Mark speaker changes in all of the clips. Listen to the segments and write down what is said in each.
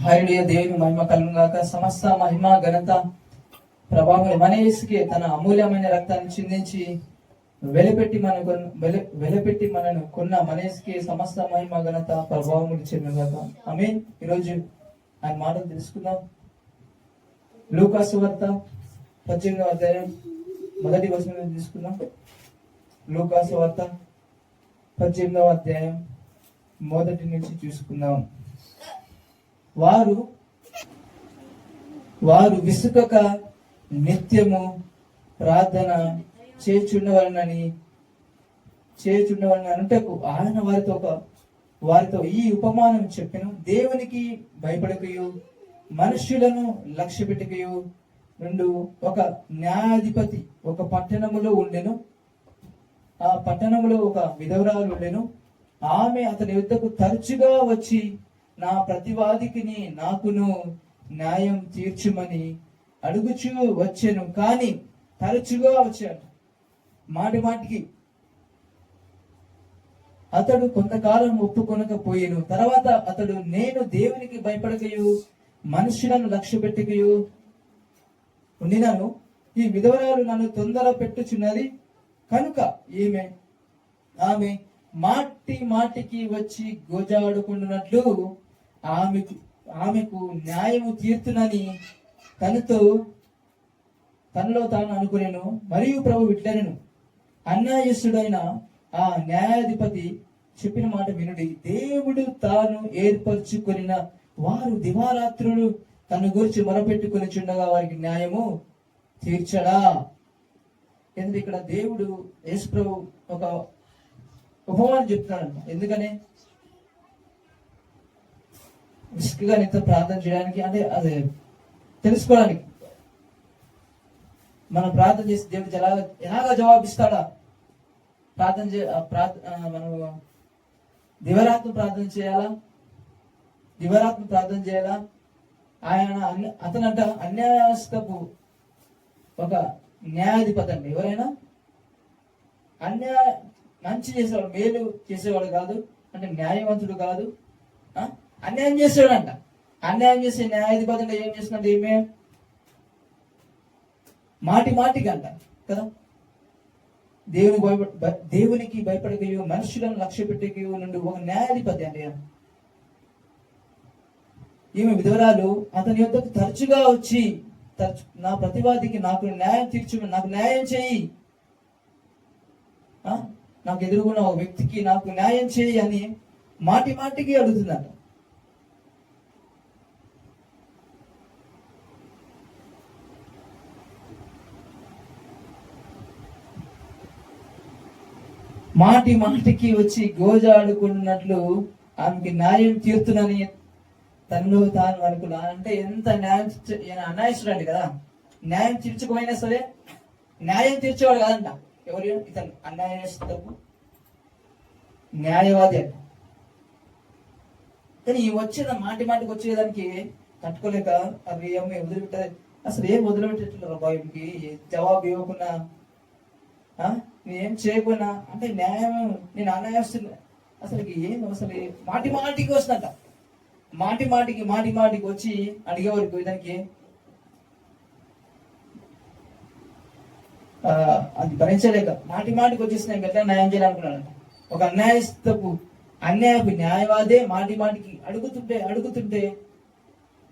Speaker 1: హల్లెలూయా. దేవుని మహిమ కలుగును గాక. సమస్త మహిమ ఘనత ప్రభావం మన యేసుకే తన అమూల్యమైన రక్తాన్ని చిందించి వెలపెట్టి మనను కొన్న మన యేసుకే సమస్త మహిమ ఘనత ప్రభావం ఇచ్చింది గాక. ఆమేన్. ఈరోజు ఆయన మాటలు తెలుసుకుందాం. లూకా సువార్త 18వ అధ్యాయం మొదటి వచనం తీసుకుందాం. లూకా సువార్త 18వ అధ్యాయం మొదటి నుంచి చూసుకుందాం. వారు విసుకక నిత్యము ప్రార్థన చేయుచుండవలెనని అనుటకు ఆయన వారితో ఈ ఉపమానం చెప్పెను. దేవునికి భయపడకయు మనుష్యులను లక్ష్య పెట్టకయు నుండు ఒక న్యాయాధిపతి ఒక పట్టణములో ఉండెను. ఆ పట్టణములో ఒక విధవరాలు ఉండెను. ఆమె అతని యుద్ధకు తరచుగా వచ్చి నా ప్రతివాదికి నాకును న్యాయం తీర్చుమని అడుగుచూ వచ్చాను. కానీ తరచుగా వచ్చాడు. మాటి మాటికి అతడు కొంతకాలం ఒప్పుకొనకపోయాను. తర్వాత అతడు నేను దేవునికి భయపడకయు మనుషులను లక్ష్య పెట్టకయు ఉండినాను. ఈ విధవరాలు నన్ను తొందర పెట్టుచున్నది కనుక ఆమె మాటి మాటికి వచ్చి గోజాడుకుంటున్నట్లు ఆమెకు న్యాయము తీర్చునని తనలో తాను అనుకునేను. మరియు ప్రభు ఇట్లనెను, అన్యాయస్తుడైన ఆ న్యాయాధిపతి చెప్పిన మాట వినుడి. దేవుడు తాను ఏర్పరచుకొనిన వారు దివారాత్రులు తన గురించి మొరపెట్టుకుని చుండగా వారికి న్యాయము తీర్చడా. ఎందుకు ఇక్కడ దేవుడు యేసు ప్రభు ఒక ఉపమానం చెప్తున్నాడు. ఎందుకని విసుగుగా నిత్యం ప్రార్థన చేయడానికి, అంటే అది తెలుసుకోవడానికి. మనం ప్రార్థన చేసి దేవుడు ఎలాగా జవాబిస్తాడా మనం దివరాత్మ ప్రార్థన చేయాలా, దివరాత్మ ప్రార్థన చేయాలా. అతనంట అన్యాయస్తపు ఒక న్యాయాధిపతి అండి. ఎవరైనా మంచి చేసేవాడు, మేలు చేసేవాడు కాదు, అంటే న్యాయవంతుడు కాదు, అన్యాయం చేసేవాడంట. అన్యాయం చేసే న్యాయాధిపతి అంటే ఏం చేస్తున్నట్టు ఏమే మాటికి అంట కదా. దేవునికి భయపడకయో మనుషులను లక్ష్య పెట్టకయో నుండి ఒక న్యాయాధిపతి అండి. ఈమె విధవరాలు అతని యొద్దకు తరచుగా వచ్చి నా ప్రతివాదికి నాకు న్యాయం తీర్చు, నాకు న్యాయం చేయి, నాకు ఎదురుగున్న ఒక వ్యక్తికి నాకు న్యాయం చేయి అని మాటికి అడుగుతుందట. మాటికి వచ్చి గోజాడుకున్నట్లు ఆమెకి న్యాయం తీర్చునని తనలో తాను అనుకున్నా. అంటే ఎంత అన్యాయస్తుడు అండి కదా. న్యాయం తీర్చుకోమైనా సరే న్యాయం తీర్చేవాడు కాదంట. ఎవరు ఇతను అన్యాయస్తుడు, న్యాయవాది అంట. కానీ ఈ మాటికి వచ్చేదానికి తట్టుకోలేక అవి ఏమి వదిలిపెట్టారు. అసలు ఏం వదిలిపెట్టేట్లేదు బాబుకి జవాబు ఇవ్వకుండా, నేనేం చేయకపోయినా అంటే న్యాయం, నేను అన్యాయస్తున్నా అసలుకి ఏం అసలు మాటికి వస్తుందంట. మాటికి వచ్చి అడిగేవారికి దానికి అది భరించలేక మాటికి వచ్చేసిన ఎట్లా న్యాయం చేయాలనుకున్నాడంట. ఒక అన్యాయపు న్యాయవాదే మాటికి అడుగుతుంటే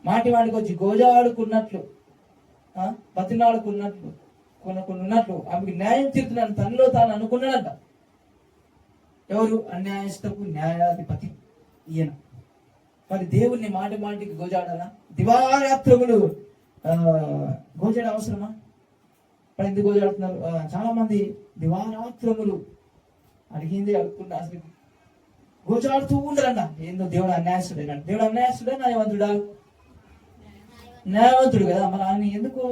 Speaker 1: మాటికి వచ్చి గోజాడుకున్నట్లు బతిలాడుకున్నట్లు ఉన్నట్లు ఆమెకి న్యాయం తీరుతున్నాను తనలో తాను అనుకున్నాడంట. ఎవరు? అన్యాయస్తపు న్యాయాధిపతి ఈయన. మరి దేవుణ్ణి మాటికి గోజాడాలా? దివారాత్రములు గోజాడ అవసరమా? మరి ఎందుకు గోజాడుతున్నారు? చాలా మంది దివారాత్రములు అడిగింది అడుగుతున్నా అసలు గోజాడుతూ ఉండరంట. ఏందో దేవుడు అన్యాయస్తుడేనా? దేవుడు అన్యాయస్తుడే న్యాయవంతుడా? న్యాయవంతుడు కదా. మరి ఆయన ఎందుకు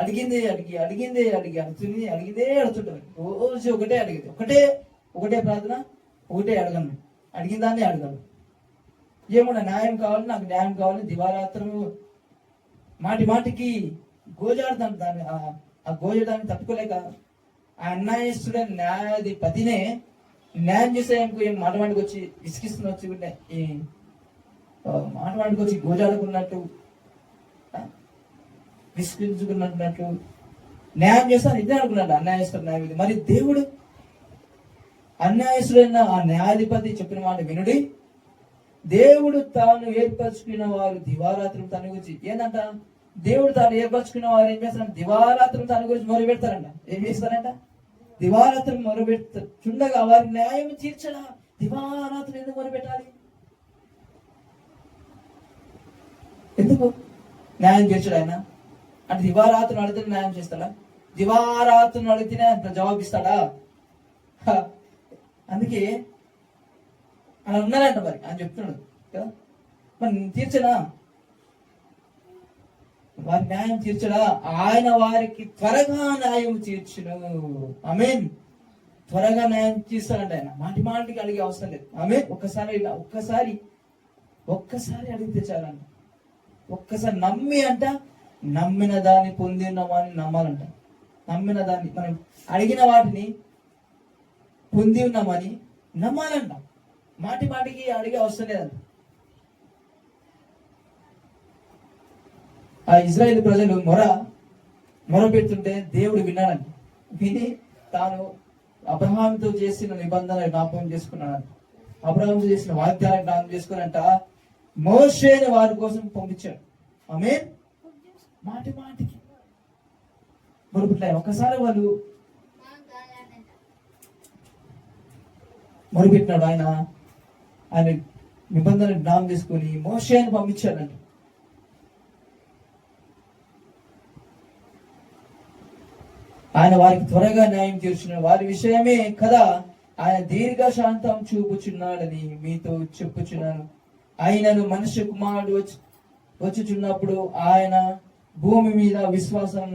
Speaker 1: అడిగిందే అడుగుతుంటారు. రోజు ఒకటే ప్రార్థన, ఒకటే అడగను, అడిగిన దాన్ని అడగను. ఏమన్నా న్యాయం కావాలి, నాకు న్యాయం కావాలి. దివారాత్రము మాటికి గోజాడుతాను. దాన్ని ఆ గోజాడాన్ని తట్టుకోలేక ఆ అన్యాయస్తుడైన న్యాయాధిపతినే న్యాయం చేసే మాటికి వచ్చి విసిగిస్తున్న వచ్చి మాట్లాడుకొచ్చి గోజాడుకున్నట్టు, విసిగించుకున్నట్టు న్యాయం చేస్తాను ఇదే అనుకున్నాడు అన్యాయస్తుడు న్యాయవిధి. మరి దేవుడు అన్యాయస్తుడైన ఆ న్యాయాధిపతి చెప్పిన మాట వినుడి. దేవుడు తాను ఏర్పరచుకున్న వారు దివారాత్రులు తన గురించి ఏంటంట, దేవుడు తాను ఏర్పరచుకున్న వారు ఏం చేస్తారంట, దివారాత్రులు తన గురించి మొర పెడతారంట. ఏం చేస్తారంట, దివారాత్రులు మొర పెడుతుండగా వారి న్యాయం తీర్చడా. దివారాత్రులు ఎందుకు మొర పెట్టాలి? ఎందుకు న్యాయం తీర్చడు ఆయన? అంటే దివారాత్రులు అడిగితే న్యాయం చేస్తాడా? దివారాత్రులు అడిగితేనే అంత జవాబిస్తాడా? అందుకే అలా ఉన్నారంట. మరి ఆయన చెప్తున్నాడు కదా, మరి తీర్చడా? వారి న్యాయం తీర్చడా? ఆయన వారికి త్వరగా న్యాయం తీర్చును. ఆమేన్. త్వరగా న్యాయం తీర్చాలంట ఆయన. మాటి మాటికి అడిగే అవసరం లేదు. ఆమేన్. ఒక్కసారి ఇలా ఒక్కసారి అడిగితే చాలంట. ఒక్కసారి నమ్మిన దాన్ని పొందినామని నమ్మాలంట. నమ్మిన దాన్ని, మనం అడిగిన వాటిని పొంది ఉన్నామని నమ్మాలంట. మాటి మాటికి అడిగే అవసరం లేదంట. ఆ ఇజ్రాయేల్ ప్రజలు మొర పెడుతుంటే దేవుడు విన్నాడంట. విని తాను అబ్రహాంతో చేసిన నిబంధన జ్ఞాపకం చేసుకున్నాడంట. అబ్రహాంతో చేసిన వాగ్దానం జ్ఞాపకం చేసుకున్నంట మోషేని వారి కోసం పంపించాడు. ఆమేన్. మాటి మాటికి మొరుపెట్టాయి. ఒకసారి వాళ్ళు మొరుపెట్టినాడు. ఆయన నిబంధన జ్ఞాపకం చేసుకుని మోషేని పంపించాడంట. ఆయన వారికి త్వరగా న్యాయం తీర్చిన వారి విషయమే కదా ఆయన దీర్ఘ శాంతం చూపుచున్నాడని మీతో చెప్పుచున్నాను. ఆయనను మనుష్య కుమారుడు వచ్చుచున్నప్పుడు ఆయన భూమి మీద విశ్వాసం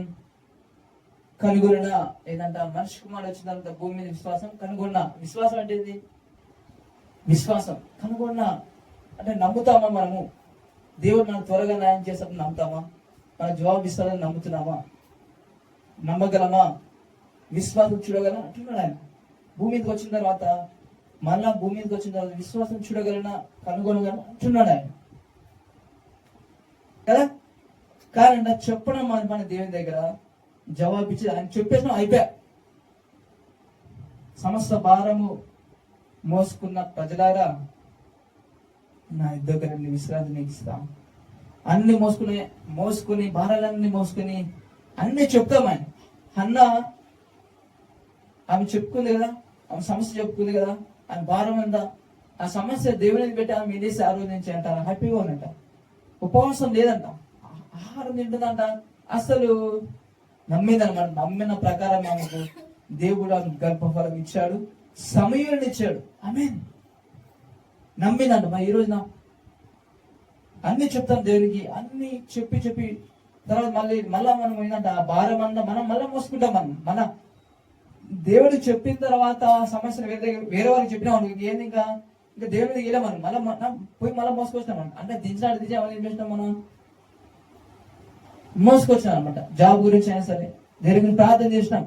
Speaker 1: కనుగొన్న. ఏంటంట, మనిషి కుమారుడు వచ్చిన తర్వాత భూమి మీద విశ్వాసం కనుగొన్న. విశ్వాసం అంటే ఏంది? విశ్వాసం కనుగొన్న అంటే నమ్ముతామా? మనము దేవుడు మనం త్వరగా న్యాయం చేస్తాడని నమ్ముతామా? మన జవాబు ఇస్తాడని నమ్ముతున్నామా? నమ్మగలమా? విశ్వాసం చూడగలనా అంటున్నాడు ఆయన. భూమి మీదకి వచ్చిన తర్వాత విశ్వాసం చూడగలనా, కనుగొనగలనా అంటున్నాడు ఆయన కదా. కానీ చెప్పడం మన దేవుని దగ్గర జవాబు ఇచ్చి ఆయన చెప్పేసిన అయిపోయా. సమస్త భారము మోసుకున్న ప్రజలారా నా దగ్గర విశ్రాంతి నీకు ఇస్తాం. అన్ని మోసుకుని భారాలన్నీ మోసుకుని అన్ని చెప్తాం. ఆయన అన్న ఆమె చెప్పుకుంది కదా, ఆమె సమస్య చెప్పుకుంది కదా, ఆమె భారం ఉందా, ఆ సమస్య దేవునికి పెట్టి ఆమె ఏం చేసి ఆరోధించి అంట హ్యాపీగా ఉందంట. ఉపవాసం లేదంట, ఆహారం తింటుందంట. అసలు నమ్మిందనమాట. నమ్మిన ప్రకారం ఆమెకు దేవుడు గర్భఫలం ఇచ్చాడు, సమయాన్ని ఇచ్చాడు. ఆమేన్. నమ్మిందంట. మరి ఈరోజు అన్ని చెప్తాం దేవునికి, అన్ని చెప్పి తర్వాత మళ్ళా మనం ఏంటంటే ఆ భారం అంతా మనం మళ్ళీ మోసుకుంటాం. మన దేవుడు చెప్పిన తర్వాత సమస్యను వేరే వారికి చెప్పినా ఏంది, ఇంకా దేవుడికి వెళ్ళాం మనం పోయి మళ్ళీ మోసుకొచ్చినాం. అంటే దించాడు ఏం చేసినాం, మనం మోసుకొచ్చినాం అనమాట. జాబ్ గురించి అయినా సరే దేవుడి గురించి ప్రార్థన చేసినాం.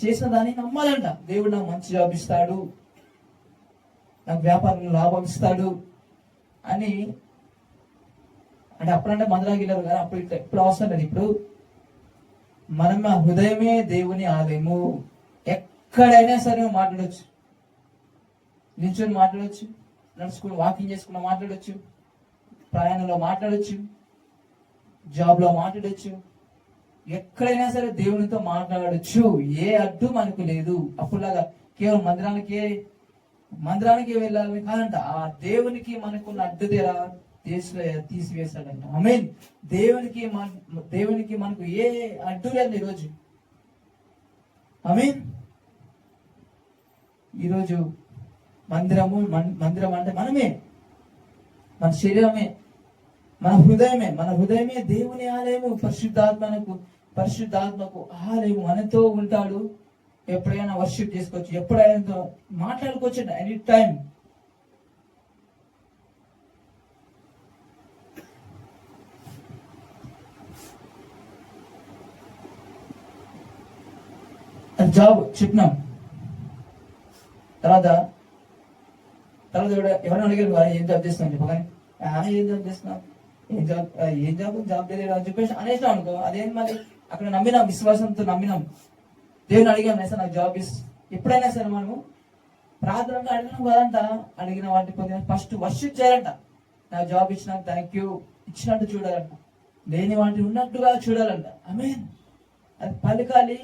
Speaker 1: చేసిన దాన్ని నమ్మాలంట. దేవుడు నాకు మంచి జాబ్ ఇస్తాడు, నాకు వ్యాపారంలో లాభం ఇస్తాడు అని. అంటే అప్పుడంటే మందిరానికి వెళ్ళారు కానీ అప్పుడు ఎప్పుడు అవసరం లేదు. ఇప్పుడు మనం ఆ హృదయమే దేవుని ఆలయము. ఎక్కడైనా సరే మాట్లాడవచ్చు, నిల్చొని మాట్లాడవచ్చు, నడుచుకుని వాకింగ్ చేసుకుని మాట్లాడవచ్చు, ప్రయాణంలో మాట్లాడవచ్చు, జాబ్లో మాట్లాడవచ్చు, ఎక్కడైనా సరే దేవునితో మాట్లాడచ్చు. ఏ అడ్డు మనకు లేదు. అప్పుడులాగా కేవలం మందిరానికి వెళ్ళాలని కాదంట. ఆ దేవునికి మనకున్న అడ్డు తెర తీసివేశాడంట. ఆమేన్. దేవునికి మనకు ఏ అడ్డు లేదు ఈరోజు. ఆమేన్. ఈరోజు మందిరం అంటే మనమే, మన శరీరమే, మన హృదయమే దేవుని ఆలయము. పరిశుద్ధాత్మకు ఆలయము. మనతో ఉంటాడు. ఎప్పుడైనా వర్షిప్ చేసుకోవచ్చు, ఎప్పుడైనా మాట్లాడుకోవచ్చు, ఎనీ టైం. జాబ్ చెప్పినాం. తర్వాత తర్వాత ఎవరైనా అడిగారు ఏం జాబ్ చేస్తున్నావు చెప్పగానే ఏం జాబ్ చేస్తున్నావు, ఏం జాబ్ తెలియదు అని చెప్పేసి అనేసినాం అనుకో, అదేం మరి అక్కడ నమ్మినాం, విశ్వాసంతో నమ్మినాం. దేవుని అడిగాం సార్ నాకు జాబ్ ఎప్పుడైనా సరే మనము ప్రార్థనగా అడిగినాం కదంట, అడిగిన వాటి పొందిన ఫస్ట్ వర్షిప్ చేయాలంట. నాకు జాబ్ ఇచ్చినాక థ్యాంక్ యూ ఇచ్చినట్టు చూడాలంట, లేని వాటిని ఉన్నట్టుగా చూడాలంట. ఆమేన్. అది పలకాలి.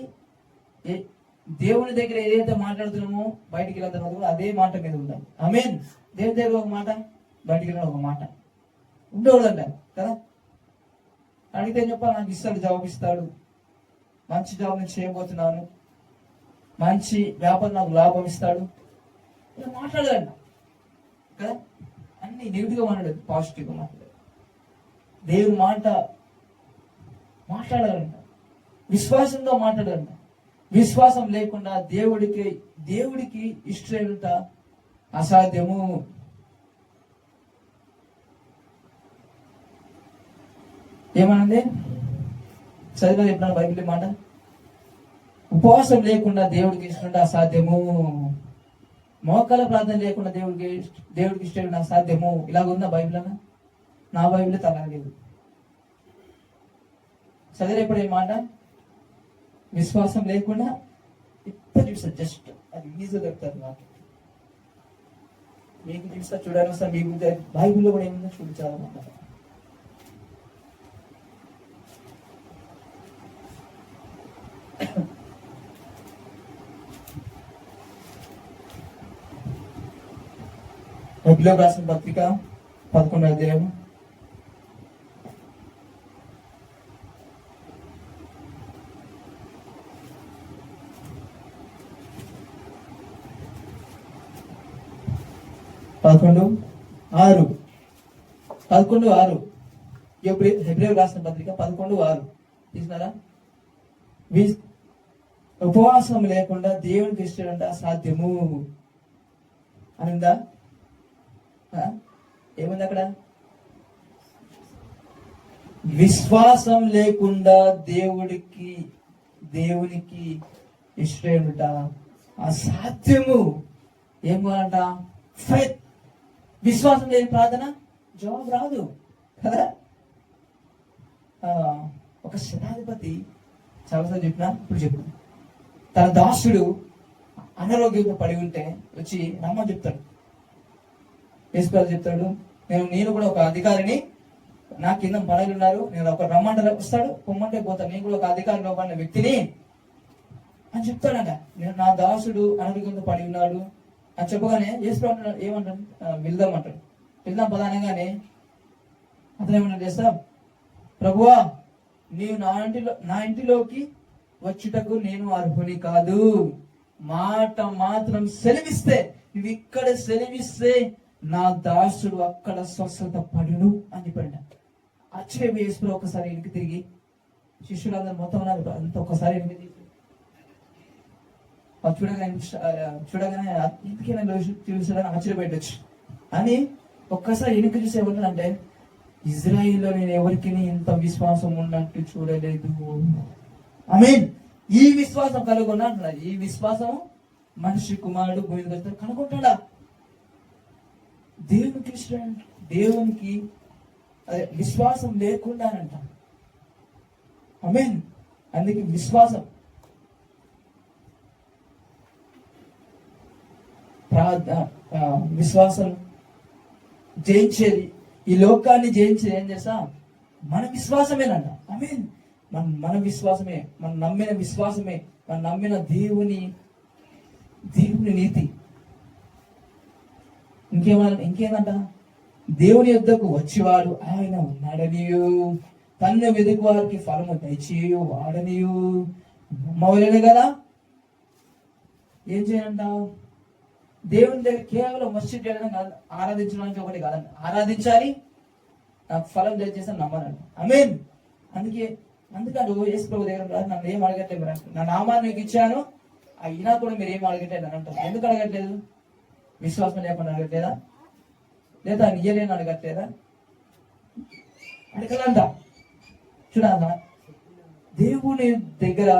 Speaker 1: దేవుని దగ్గర ఏదైతే మాట్లాడుతున్నామో బయటికి వెళ్ళిన తర్వాత కూడా అదే మాట మీద ఉండాలి. ఆమేన్. దేవుని దగ్గర ఒక మాట, బయటికి వెళ్ళిన ఒక మాట ఉండకూడదంట కదా. అడిగితే ఏం చెప్పాలి, నాకు ఇస్తాడు, జాబ్ ఇస్తాడు, మంచి జాబ్ నేను చేయబోతున్నాను, మంచి వ్యాపారం నాకు లాభం ఇస్తాడు, ఇలా మాట్లాడదంట కదా. అన్ని నెగిటివ్గా మాట్లాడదు, పాజిటివ్గా మాట్లాడదు. దేవుని మాట మాట్లాడాలంట, విశ్వాసంతో మాట్లాడాలంట. విశ్వాసం లేకుండా దేవుడికి ఇష్టమేంట అసాధ్యము. ఏమనండి చదివా చెప్పినాను బైబిల్ మాట, ఉపవాసం లేకుండా దేవుడికి ఇష్టం అసాధ్యము, మోకాల ప్రార్థన లేకుండా దేవుడికి ఇష్టం అసాధ్యము. ఇలాగ ఉందా బైబిల్ అన్న? నా బైబిల్ తగలేదు. చదివే ఇప్పుడు ఏ మాట, విశ్వాసం లేకుండా ఇప్పుడు చూస్తా, జస్ట్ అది ఈజీగా చెప్తారు నాకు, మీకు చూస్తా చూడాలి సార్. మీకు బైబిల్లో కూడా ఏముందో చూపించాలన్నమాట. బైబిల్లో రాసిన పత్రిక 11వ అధ్యాయం 11:6 హెబ్రేయులకు రాసిన పత్రిక 11:6 తీసినారా? ఉపవాసం లేకుండా దేవునికి ఇష్టం అసాధ్యము అని ఉందా? ఏముంది అక్కడ? విశ్వాసం లేకుండా దేవునికి ఇష్టమేమిట అసాధ్యము. ఏం కావాలంట? ఫెయిత్. విశ్వాసం లేని ప్రార్థన జవాబు రాదు కదా. ఒక శతాధిపతి చాలాసార్లు చెప్పినా, ఇప్పుడు చెప్పు, తన దాసుడు అనారోగ్యంతో పడి ఉంటే వచ్చి రమ్మని చెప్తాడు. యేసుప్రభు చెప్తాడు, నేను కూడా ఒక అధికారిని, నా కింద పనులు ఉన్నారు, నేను ఒక రమ్మంటే వస్తాడు, పొమ్మంటే పోతాడు, నేను కూడా ఒక అధికారిలో పడిన వ్యక్తిని అని చెప్తాడంట. నేను నా దాసుడు అనారోగ్యంతో పడి ఉన్నాడు అని చెప్పగానే యేసుప్రభు ఏమంటాడు? వెళ్దామంటాడు. వెళ్దాం ప్రధానంగానే అతను ఏమన్నా చేస్తా, ప్రభువా నీవు నా ఇంటిలోకి వచ్చుటకు నేను అర్హుని కాదు, మాట మాత్రం సెలవిస్తే, నువ్వు ఇక్కడ సెలవిస్తే నా దాసుడు అక్కడ స్వస్థత పడును అని చెప్పాడు. ఆశ్చర్యం యేసుప్రభు ఒకసారి ఇంటికి తిరిగి శిష్యులందరూ మొత్తం ఉన్నారు అంత ఒకసారి ఇంటికి చూడగానే ఎందుకైనా చూసాడని ఆశ్చర్యపెట్టచ్చు అని ఒక్కసారి వెనుక చూసి ఏమంటాడంటే, ఇజ్రాయిల్లో నేను ఎవరికి ఇంత విశ్వాసం ఉన్నట్టు చూడలేదు. ఆమేన్. ఈ విశ్వాసం కనుగొన్నా అంటున్నాడు. ఈ విశ్వాసం మనిషి కుమారుడు భూమి మీద కనుగొంటాడా? దేవునికి విశ్వాసం లేకుండానంట. ఆమేన్. అందుకే విశ్వాసం జయించేది, ఈ లోకాన్ని జయించేది ఏం చేస్తా? మన విశ్వాసమేనంట. ఆమేన్. మన విశ్వాసమే, మనం నమ్మిన విశ్వాసమే, మనం నమ్మిన దేవుని నీతి. ఇంకేమంట? దేవుని యొద్దకు వచ్చేవాడు ఆయన ఉన్నాడనియు, తన్ను వెతుకు వారికి ఫలము దయచేయు వాడనియు నమ్మవలెను కదా. ఏం చేయాలంటావు? దేవుని దగ్గర కేవలం వర్షిప్ చేయడం కాదు, ఆరాధించడానికి ఒకటి కాదండి. ఆరాధించాలి, నాకు ఫలం దయచేసి నమ్మాలంట. ఆమేన్. అందుకే యేసు ప్రభు దగ్గర నన్ను ఏం అడగట్లేదు, నా నామాన్ని మీకు ఇచ్చాను, అయినా కూడా మీరు ఏం అడగట్లేదు అని అంటారు. ఎందుకు అడగట్లేదు? విశ్వాసం లేకుండా అడగట్లేదా? లేదా నియ్యలేని అడగట్లేదా? అడగలంట. చూడాల, దేవుని దగ్గర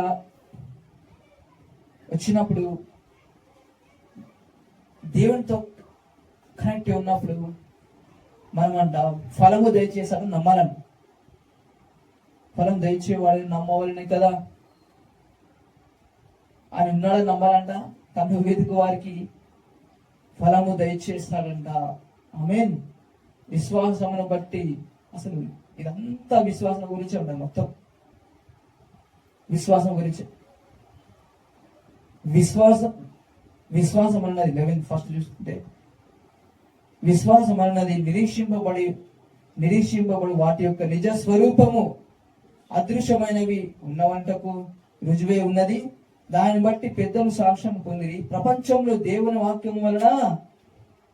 Speaker 1: వచ్చినప్పుడు దేవునితో కనెక్ట్ ఉన్నప్పుడు మనం అంట ఫలము దయచేసాడు నమ్మాలంట. ఫలం దయచేవాడిని నమ్మవాలని కదా ఆయన ఉన్నాడని నమ్మాలంట. తన వేదిక వారికి ఫలము దయచేస్తాడంట. ఆమేన్. విశ్వాసమును బట్టి అసలు ఇదంతా విశ్వాసం గురించి ఉంటుంది. మొత్తం విశ్వాసం గురించి. విశ్వాసం అన్నది 11 ఫస్ట్ చూస్తుంటే, విశ్వాసం అన్నది నిరీక్షింపబడి వాటి యొక్క నిజ స్వరూపము అదృశ్యమైనవి ఉన్నవంటకు రుజువే ఉన్నది. దాన్ని బట్టి పెద్దలు సాక్ష్యం పొందిరి. ప్రపంచంలో దేవుని వాక్యం వలన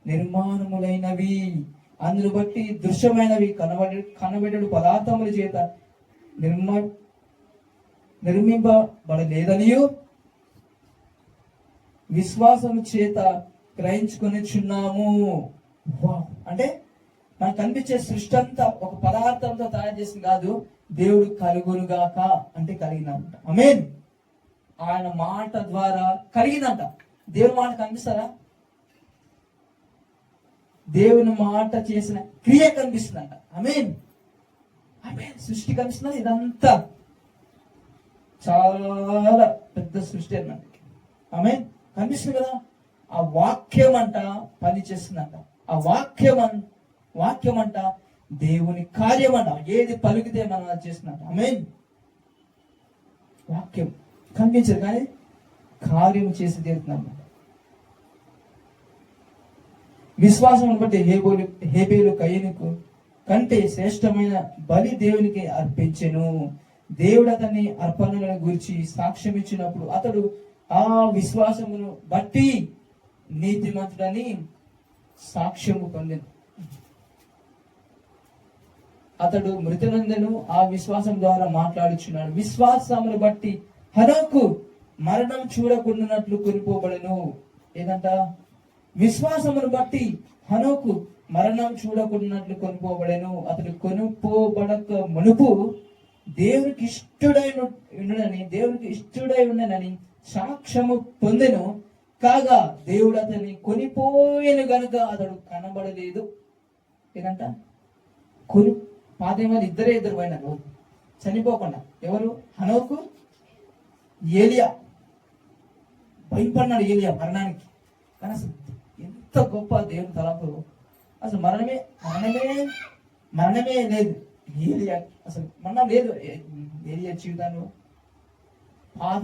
Speaker 1: నిర్మాణములైనవి, అందును బట్టి దృశ్యమైనవి కనబడేడు పదార్థముల చేత నిర్మింపబడలేదనియు విశ్వాసము చేత గ్రహించుకొనిచున్నాము. అంటే మనకు కనిపించే సృష్టి అంతా ఒక పదార్థంతో తయారు చేసింది కాదు. దేవుడు కలుగునుగాక అంటే కలిగినంట. ఆమేన్. ఆయన మాట ద్వారా కలిగిందంట. దేవుని మాట కనిపిస్తారా? దేవుని మాట చేసిన క్రియ కనిపిస్తుందంట. ఆమేన్. ఆమేన్. సృష్టి కనిపిస్తుంది. ఇదంతా చాలా పెద్ద సృష్టి అన్నమాట. ఆమేన్. కనిపిస్తుంది కదా. ఆ వాక్యం అంట పని చేస్తుందంట. ఆ వాక్యం అంట దేవుని కార్యం అంట. ఏది పలికితే మనం అది చేస్తున్నట్ట. ఆమేన్. వాక్యం కనిపించదు కానీ కార్యం చేసి తీరుతుందన్నమాట. విశ్వాసం బట్టి హేబేలు కయీనుకు కంటే శ్రేష్టమైన బలి దేవునికి అర్పించెను. దేవుడు అతన్ని అర్పణలను గురించి సాక్ష్యం ఇచ్చినప్పుడు అతడు ఆ విశ్వాసమును బట్టి నీతిమంతుడని సాక్ష్యము పొందెను. అతడు మృతునందను ఆ విశ్వాసం ద్వారా మాట్లాడుచున్నాడు. విశ్వాసమును బట్టి హనోకు మరణం చూడకుండానట్లు కొనిపోబడెను. ఏదంట? విశ్వాసమును బట్టి హనోకు మరణం చూడకుండానట్లు కొనిపోబడెను. అతడు కొనుపోబడక మునుపు దేవునికి ఇష్టడై ఉండనని సాక్ష్యము పొందెను. కాగా దేవుడు అతన్ని కొనిపోయిన గనుక అతడు కనబడలేదు. ఏదంట? పాదేమని ఇద్దరు పోయినారు చనిపోకుండా. ఎవరు? హనోకు, ఏలియా. భయపడినాడు ఏలియా మరణానికి. కానీ అసలు ఎంత గొప్ప దేవుని తలంపు. అసలు మరణమే లేదు ఏలియా. అసలు మరణం లేదు ఏలియా జీవితంలో. పాత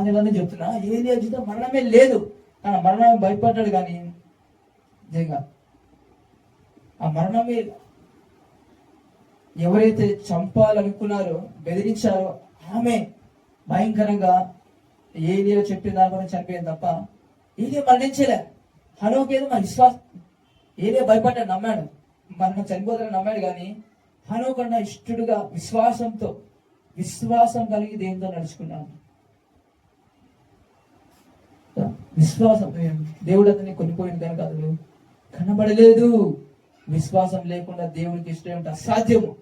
Speaker 1: నిబంధన చెప్తున్నా, ఏలియా జీవితం మరణమే లేదు. కానీ మరణం భయపడ్డాడు. కానీ నిజంగా ఆ మరణమే ఎవరైతే చంపాలనుకున్నారో, బెదిరించారో ఆమె భయంకరంగా ఏలియా చెప్పిన దాని చనిపోయింది తప్ప ఏలియా మరణించలే. హనోకేదో మన విశ్వాసం. ఏలియా భయపడ్డాడు, నమ్మాడు, మనం చనిపోతాడని నమ్మాడు. కానీ హనోకన్నా ఇష్టడుగా విశ్వాసం కలిగి దేవునితో నడుచుకున్నాడు. విశ్వాసం. దేవుడు అతన్ని కొనిపోయింది కనుక అతడు కనబడలేదు. విశ్వాసం లేకుండా దేవునికి ఇష్టం అంటే అసాధ్యము.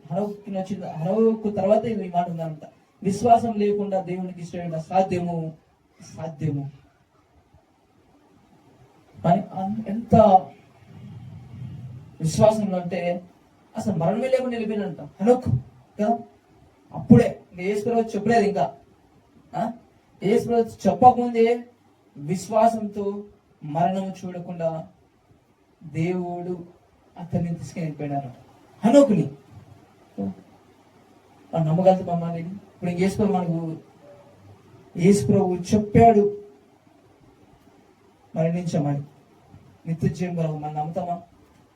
Speaker 1: హనోకు తర్వాత ఈ మాట ఉందంట. విశ్వాసం లేకుండా దేవునికి ఇష్టం అసాధ్యము. ఎంత విశ్వాసంలో అంటే అసలు మరణమే లేకుండా వెళ్ళిపోయినంట హనోకు కదా. అప్పుడే యేసుప్రభు చెప్పలేదు. ఇంకా యేసుప్రభు చెప్పకముందే విశ్వాసంతో మరణం చూడకుండా దేవుడు అతన్ని తీసుకుని వెళ్ళిపోయినారు హనోకుని. నమ్మగలుగుతా మమ్మల్ని. ఇప్పుడు యేసుప్రభు చెప్పాడు మరణించమని, నిత్య జీవం కలవు. మనం నమ్ముతామా?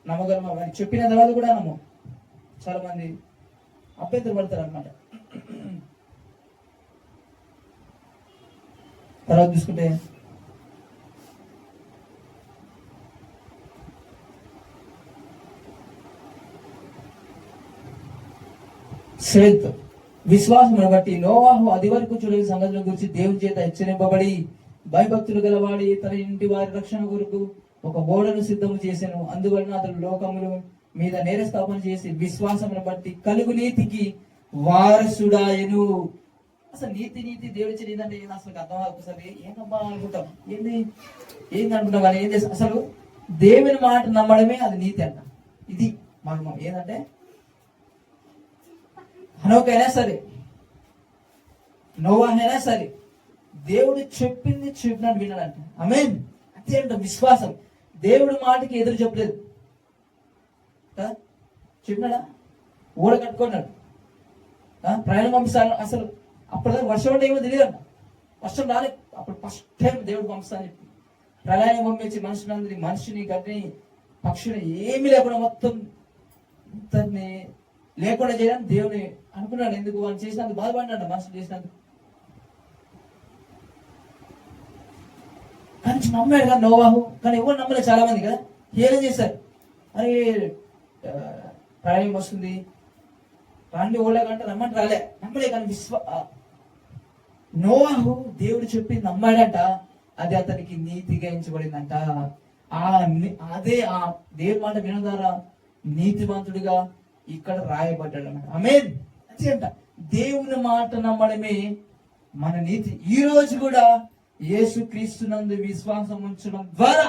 Speaker 1: నమ్మగలమా? అని చెప్పిన తర్వాత కూడా నమ్ము. చాలా మంది అభ్యంతర పడతారు అనమాట. తర్వాత చూసుకుంటే శ్రద్ధ. విశ్వాసం బట్టి నోవాహు అది వరకు చూడని సంగతుల గురించి దేవుని చేత హెచ్చరింపబడి భయభక్తులు గలవాడి తన ఇంటి వారి రక్షణ కొరకు ఒక ఓడను సిద్ధము చేశాను. అందువలన అతడు లోకములు మీద నేరస్థాపన చేసి విశ్వాసమును బట్టి కలుగు నీతికి వారసుడాయను. అసలు నీతి దేవుడి తెలియదంటే ఏదో అసలు అర్థం. ఒకసారి ఏంటబ్బా అనుకుంటాం, ఏంది అనుకుంటాం. కానీ ఏం చేస్తాం? అసలు దేవుని మాట నమ్మడమే అది నీతి అంట. ఇది మనం ఏంటంటే హనోకైనా సరే, నోవాహ్ అయినా సరే, దేవుడు చెప్పింది చెప్పినట్టు వినాలంట. ఆమేన్. అంతే అంట విశ్వాసం. దేవుడు మాటకి ఎదురు చెప్పలేదు. చెప్పినాడా? ఓడ కట్టుకున్నాడు, ప్రయాణం పంపిస్తాను. అసలు అప్పటిదాకా వర్షం అంటే ఏమో తెలియదు అంట. వర్షం రాలే. అప్పుడు ఫస్ట్ టైం దేవుడు పంపిస్తాను చెప్పి ప్రళయం పంపించి మనిషిని గడ్డిని పక్షుని ఏమీ లేకుండా మొత్తం లేకుండా చేయడానికి దేవుని అనుకున్నాడు. ఎందుకు? వాళ్ళు చేసినందుకు బాధపడినాడు, మనుషులు చేసినందుకు. కానీ నమ్మాడు కదా నోవాహు. కానీ ఎవరు నమ్మలేదు, చాలా మంది కదా హేళన చేశారు. అని ప్రళయం వస్తుంది, రాండి ఓళ్ళకంటే రమ్మంటే రాలే, నమ్మలే. కానీ నోవాహు దేవుడు చెప్పింది నమ్మాడంట. అది అతనికి నీతిగా ఎంచబడిందంట. అదే ఆ దేవుడి మాట వినడం ద్వారా నీతిమంతుడిగా ఇక్కడ రాయబడ్డాడు అన్నమాట. ఆమేన్. అంట దేవుని మాట నమ్మడమే మన నీతి. ఈ రోజు కూడా యేసు క్రీస్తునందు విశ్వాసం ఉంచడం ద్వారా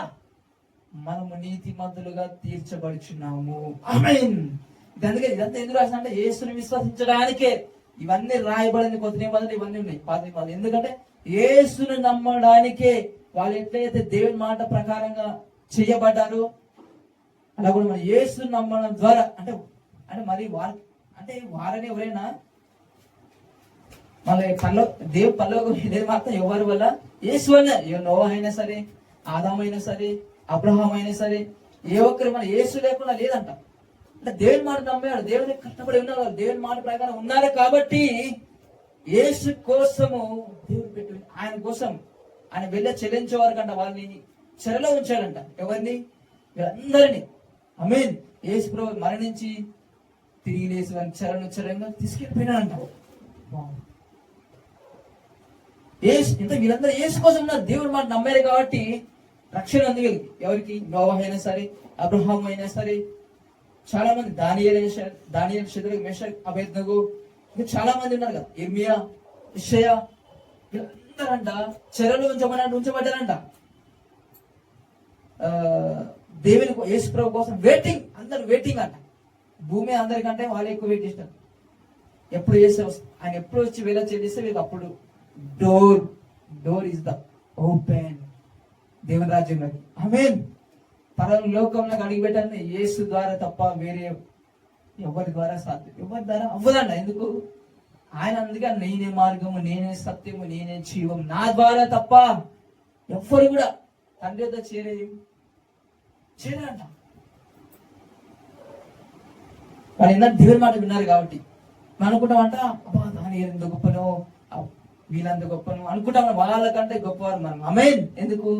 Speaker 1: మనము నీతిమంతులుగా తీర్చబడుచున్నాము. ఆమేన్. అందుకే ఇదంతా ఎందుకు రాసిన అంటే యేసుని విశ్వసించడానికే ఇవన్నీ రాయబడింది. కొత్త నిబంధనలు ఇవన్నీ ఉన్నాయి, పాత నిబంధనలు. ఎందుకంటే యేసుని నమ్మడానికే వాళ్ళు ఎట్లయితే దేవుని మాట ప్రకారంగా చేయబడ్డారో అలా కూడా మన యేసుని నమ్మడం ద్వారా అంటే మరి వారని ఎవరైనా మళ్ళీ దేవుడు పల్లవ మాత్రం ఎవరి వల్ల? యేసు వల్ల. నోవాహు అయినా సరే, ఆదాము అయినా సరే, అబ్రహాం అయినా సరే, ఏ ఒక్కరు మన యేసు లేకుండా లేదంట. అంటే దేవుని మాట నమ్మాడు, దేవుని కష్టపడి ఉన్నారు, దేవుని మాట ప్రకారం ఉన్నారు. కాబట్టి యేసు కోసము దేవుడు పెట్టి ఆయన కోసం ఆయన వెళ్ళి చెల్లించేవారు కంట వాళ్ళని చెరలో ఉంచాడంట. ఎవరిని? వీళ్ళందరినీ. ఆమేన్. యేసు ప్రభు మరణించి తిరిగి లేచి వారిని చెరంగా తీసుకెళ్ళిపోయినాడంట. వీళ్ళందరూ యేసు కోసం ఉన్నారు, దేవుడి మాట నమ్మారు. కాబట్టి రక్షణ అందుగలిగి ఎవరికి? నోవాహు అయినా సరే, అబ్రహాం అయినా సరే, చాలా మంది దానియేలు, షద్రకు, మేషక్, అబేద్నెగో, ఇంకా చాలా మంది ఉన్నారు కదా, ఇర్మియా, యెషయా, వీళ్ళందరంట చెరలో ఉంచబడ్డారంట. దేవుని యేసు ప్రభు కోసం వెయిటింగ్, అందరు వెయిటింగ్ అంట. భూమి అందరికంటే వాళ్ళు ఎక్కువ వెయిట్ చేస్తారు. ఎప్పుడు చేస్తే ఆయన ఎప్పుడు వచ్చి వేళ చేస్తే వీళ్ళు అప్పుడు డోర్ ఇస్ ద ఓపెన్ దేవుని రాజ్యంలోకి. ఆమేన్. పరలోకంలో అడిగిపెట్టాలని యేసు ద్వారా తప్ప వేరే ఎవరి ద్వారా సాధ్యం, ఎవరి ద్వారా అవ్వదండి. ఎందుకు? ఆయన అందుకే నేనే మార్గము, నేనే సత్యము, నేనే జీవం, నా ద్వారా తప్ప ఎవ్వరు కూడా తండ్రి వద్ద చేరంట. వాళ్ళు ఏంటంటే దేవుని మాట విన్నారు కాబట్టి మనం అనుకుంటామంట, అబ్బా దాని ఎంత గొప్పనో, వీళ్ళంత గొప్పను అనుకుంటాం. వాళ్ళకంటే గొప్పవారు మనం. ఆమేన్. ఎందుకు?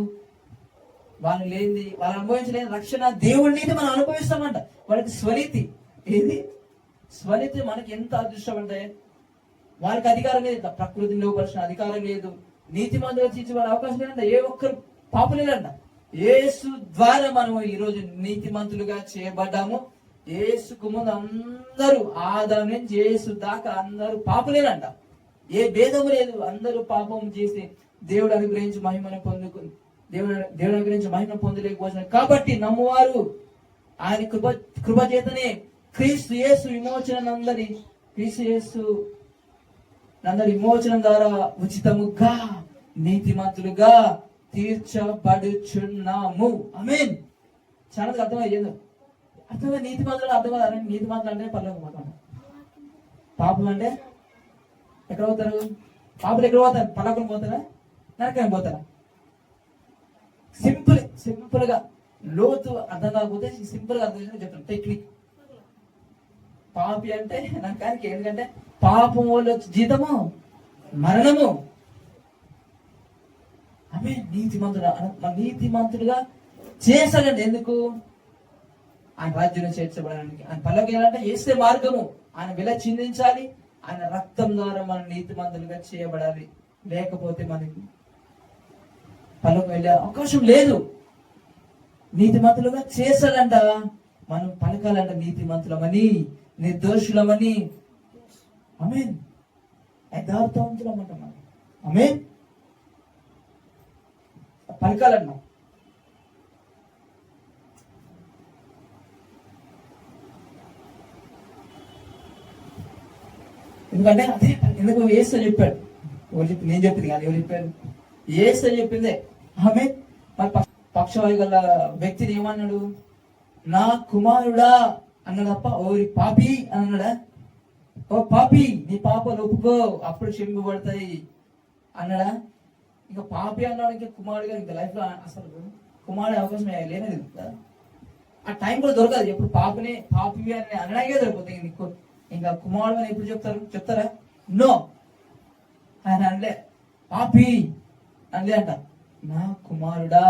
Speaker 1: వాళ్ళు లేనిది, వాళ్ళు అనుభవించలేని రక్షణ దేవుడి నీతి మనం అనుభవిస్తామంట. వాళ్ళకి స్వనీతి. ఏది స్వనీతి? మనకి ఎంత అదృష్టం అంటే వాళ్ళకి అధికారం లేదు, ప్రకృతిని లోపరిచిన అధికారం లేదు, నీతి మందుగా తీర్చివాడే అవకాశం లేదంట, ఏ ఒక్కరు పాపులేదంట. యేసు ద్వారా మనము ఈరోజు నీతి మంతులుగా చేయబడ్డాము. యేసుకు ముందు అందరూ ఆదాము నుంచి యేసు దాకా అందరూ పాపులేనంట. ఏ భేదము లేదు, అందరూ పాపం చేసి దేవుడు అనుగ్రహించి మహిమను దేవుడు అనుగ్రహించి మహిమను పొందలేకపోతున్నారు. కాబట్టి నమ్మువారు ఆయన కృప చేతనే క్రీస్తు యేసు విమోచనం ద్వారా ఉచితముగా నీతిమంతులుగా తీర్చబడుచున్నాము. ఆమేన్. చాలా అర్థమయ్యేదో అర్థమే నీతిమంతులు అర్థం. నీతిమంతులు అంటే పర్లోకం పోతాం, పాపం అంటే ఎక్కడ పోతారు? పాపలు ఎక్కడ పోతారు? పరలోకం పోతారా, నరకం పోతారా? సింపుల్ గా లోతు అర్థం కాకపోతే సింపుల్ గా అర్థం చేసుకుని చెప్తాను. టెక్నిక్. పాపి అంటే నరకానికి. ఎందుకంటే పాపం వల్ల జీతము మరణము. ఆమె నీతిమంతుడుగా చేశాడండి. ఎందుకు? ఆయన రాజ్యంలో చేర్చబడడానికి. ఆయన పల్లకి ఏంటంటే వేసే మార్గము, ఆయన వెల చిందించాలి, ఆయన రక్తం ద్వారా మనం నీతిమంతులుగా చేయబడాలి. లేకపోతే మనకి పల్లకి వెళ్ళే అవకాశం లేదు. నీతిమంతులుగా చేశాడంట. మనం పలకాలంట నీతిమంతులమని, నిర్దోషులమని. ఆమేన్. యథార్థవంతులమంట మనం. ఆమేన్. పలకాలన్నా ఎందుకంటే అదే ఎందుకు యేసు చెప్పాడు. ఎవరు చెప్పి నేను చెప్పింది కాదు, ఎవరు చెప్పారు? యేసు చెప్పిందే. ఆమె మరి పక్షవాయు గల వ్యక్తిని ఏమన్నాడు? నా కుమారుడా అన్నాడు తప్ప ఓరి పాపి అన్నాడా? ఓ పాపి నీ పాపలు ఒప్పుకో అప్పుడు క్షమింపబడతాయి అన్నాడా? ఇంకా పాపి అన్నాడు, ఇంకా కుమారుడుగా ఇంకా లైఫ్ లో అసలు కుమారుడు అవకాశం లేనేది కదా. ఆ టైం కూడా దొరకదు. ఎప్పుడు పాపి అని అనడానికే దొరికిపోతుంది. నీకు ఇంకా కుమారుడు అని ఎప్పుడు చెప్తారా? నో, ఆయన అనలే. పాపి అనలే అంట. నా కుమారుడా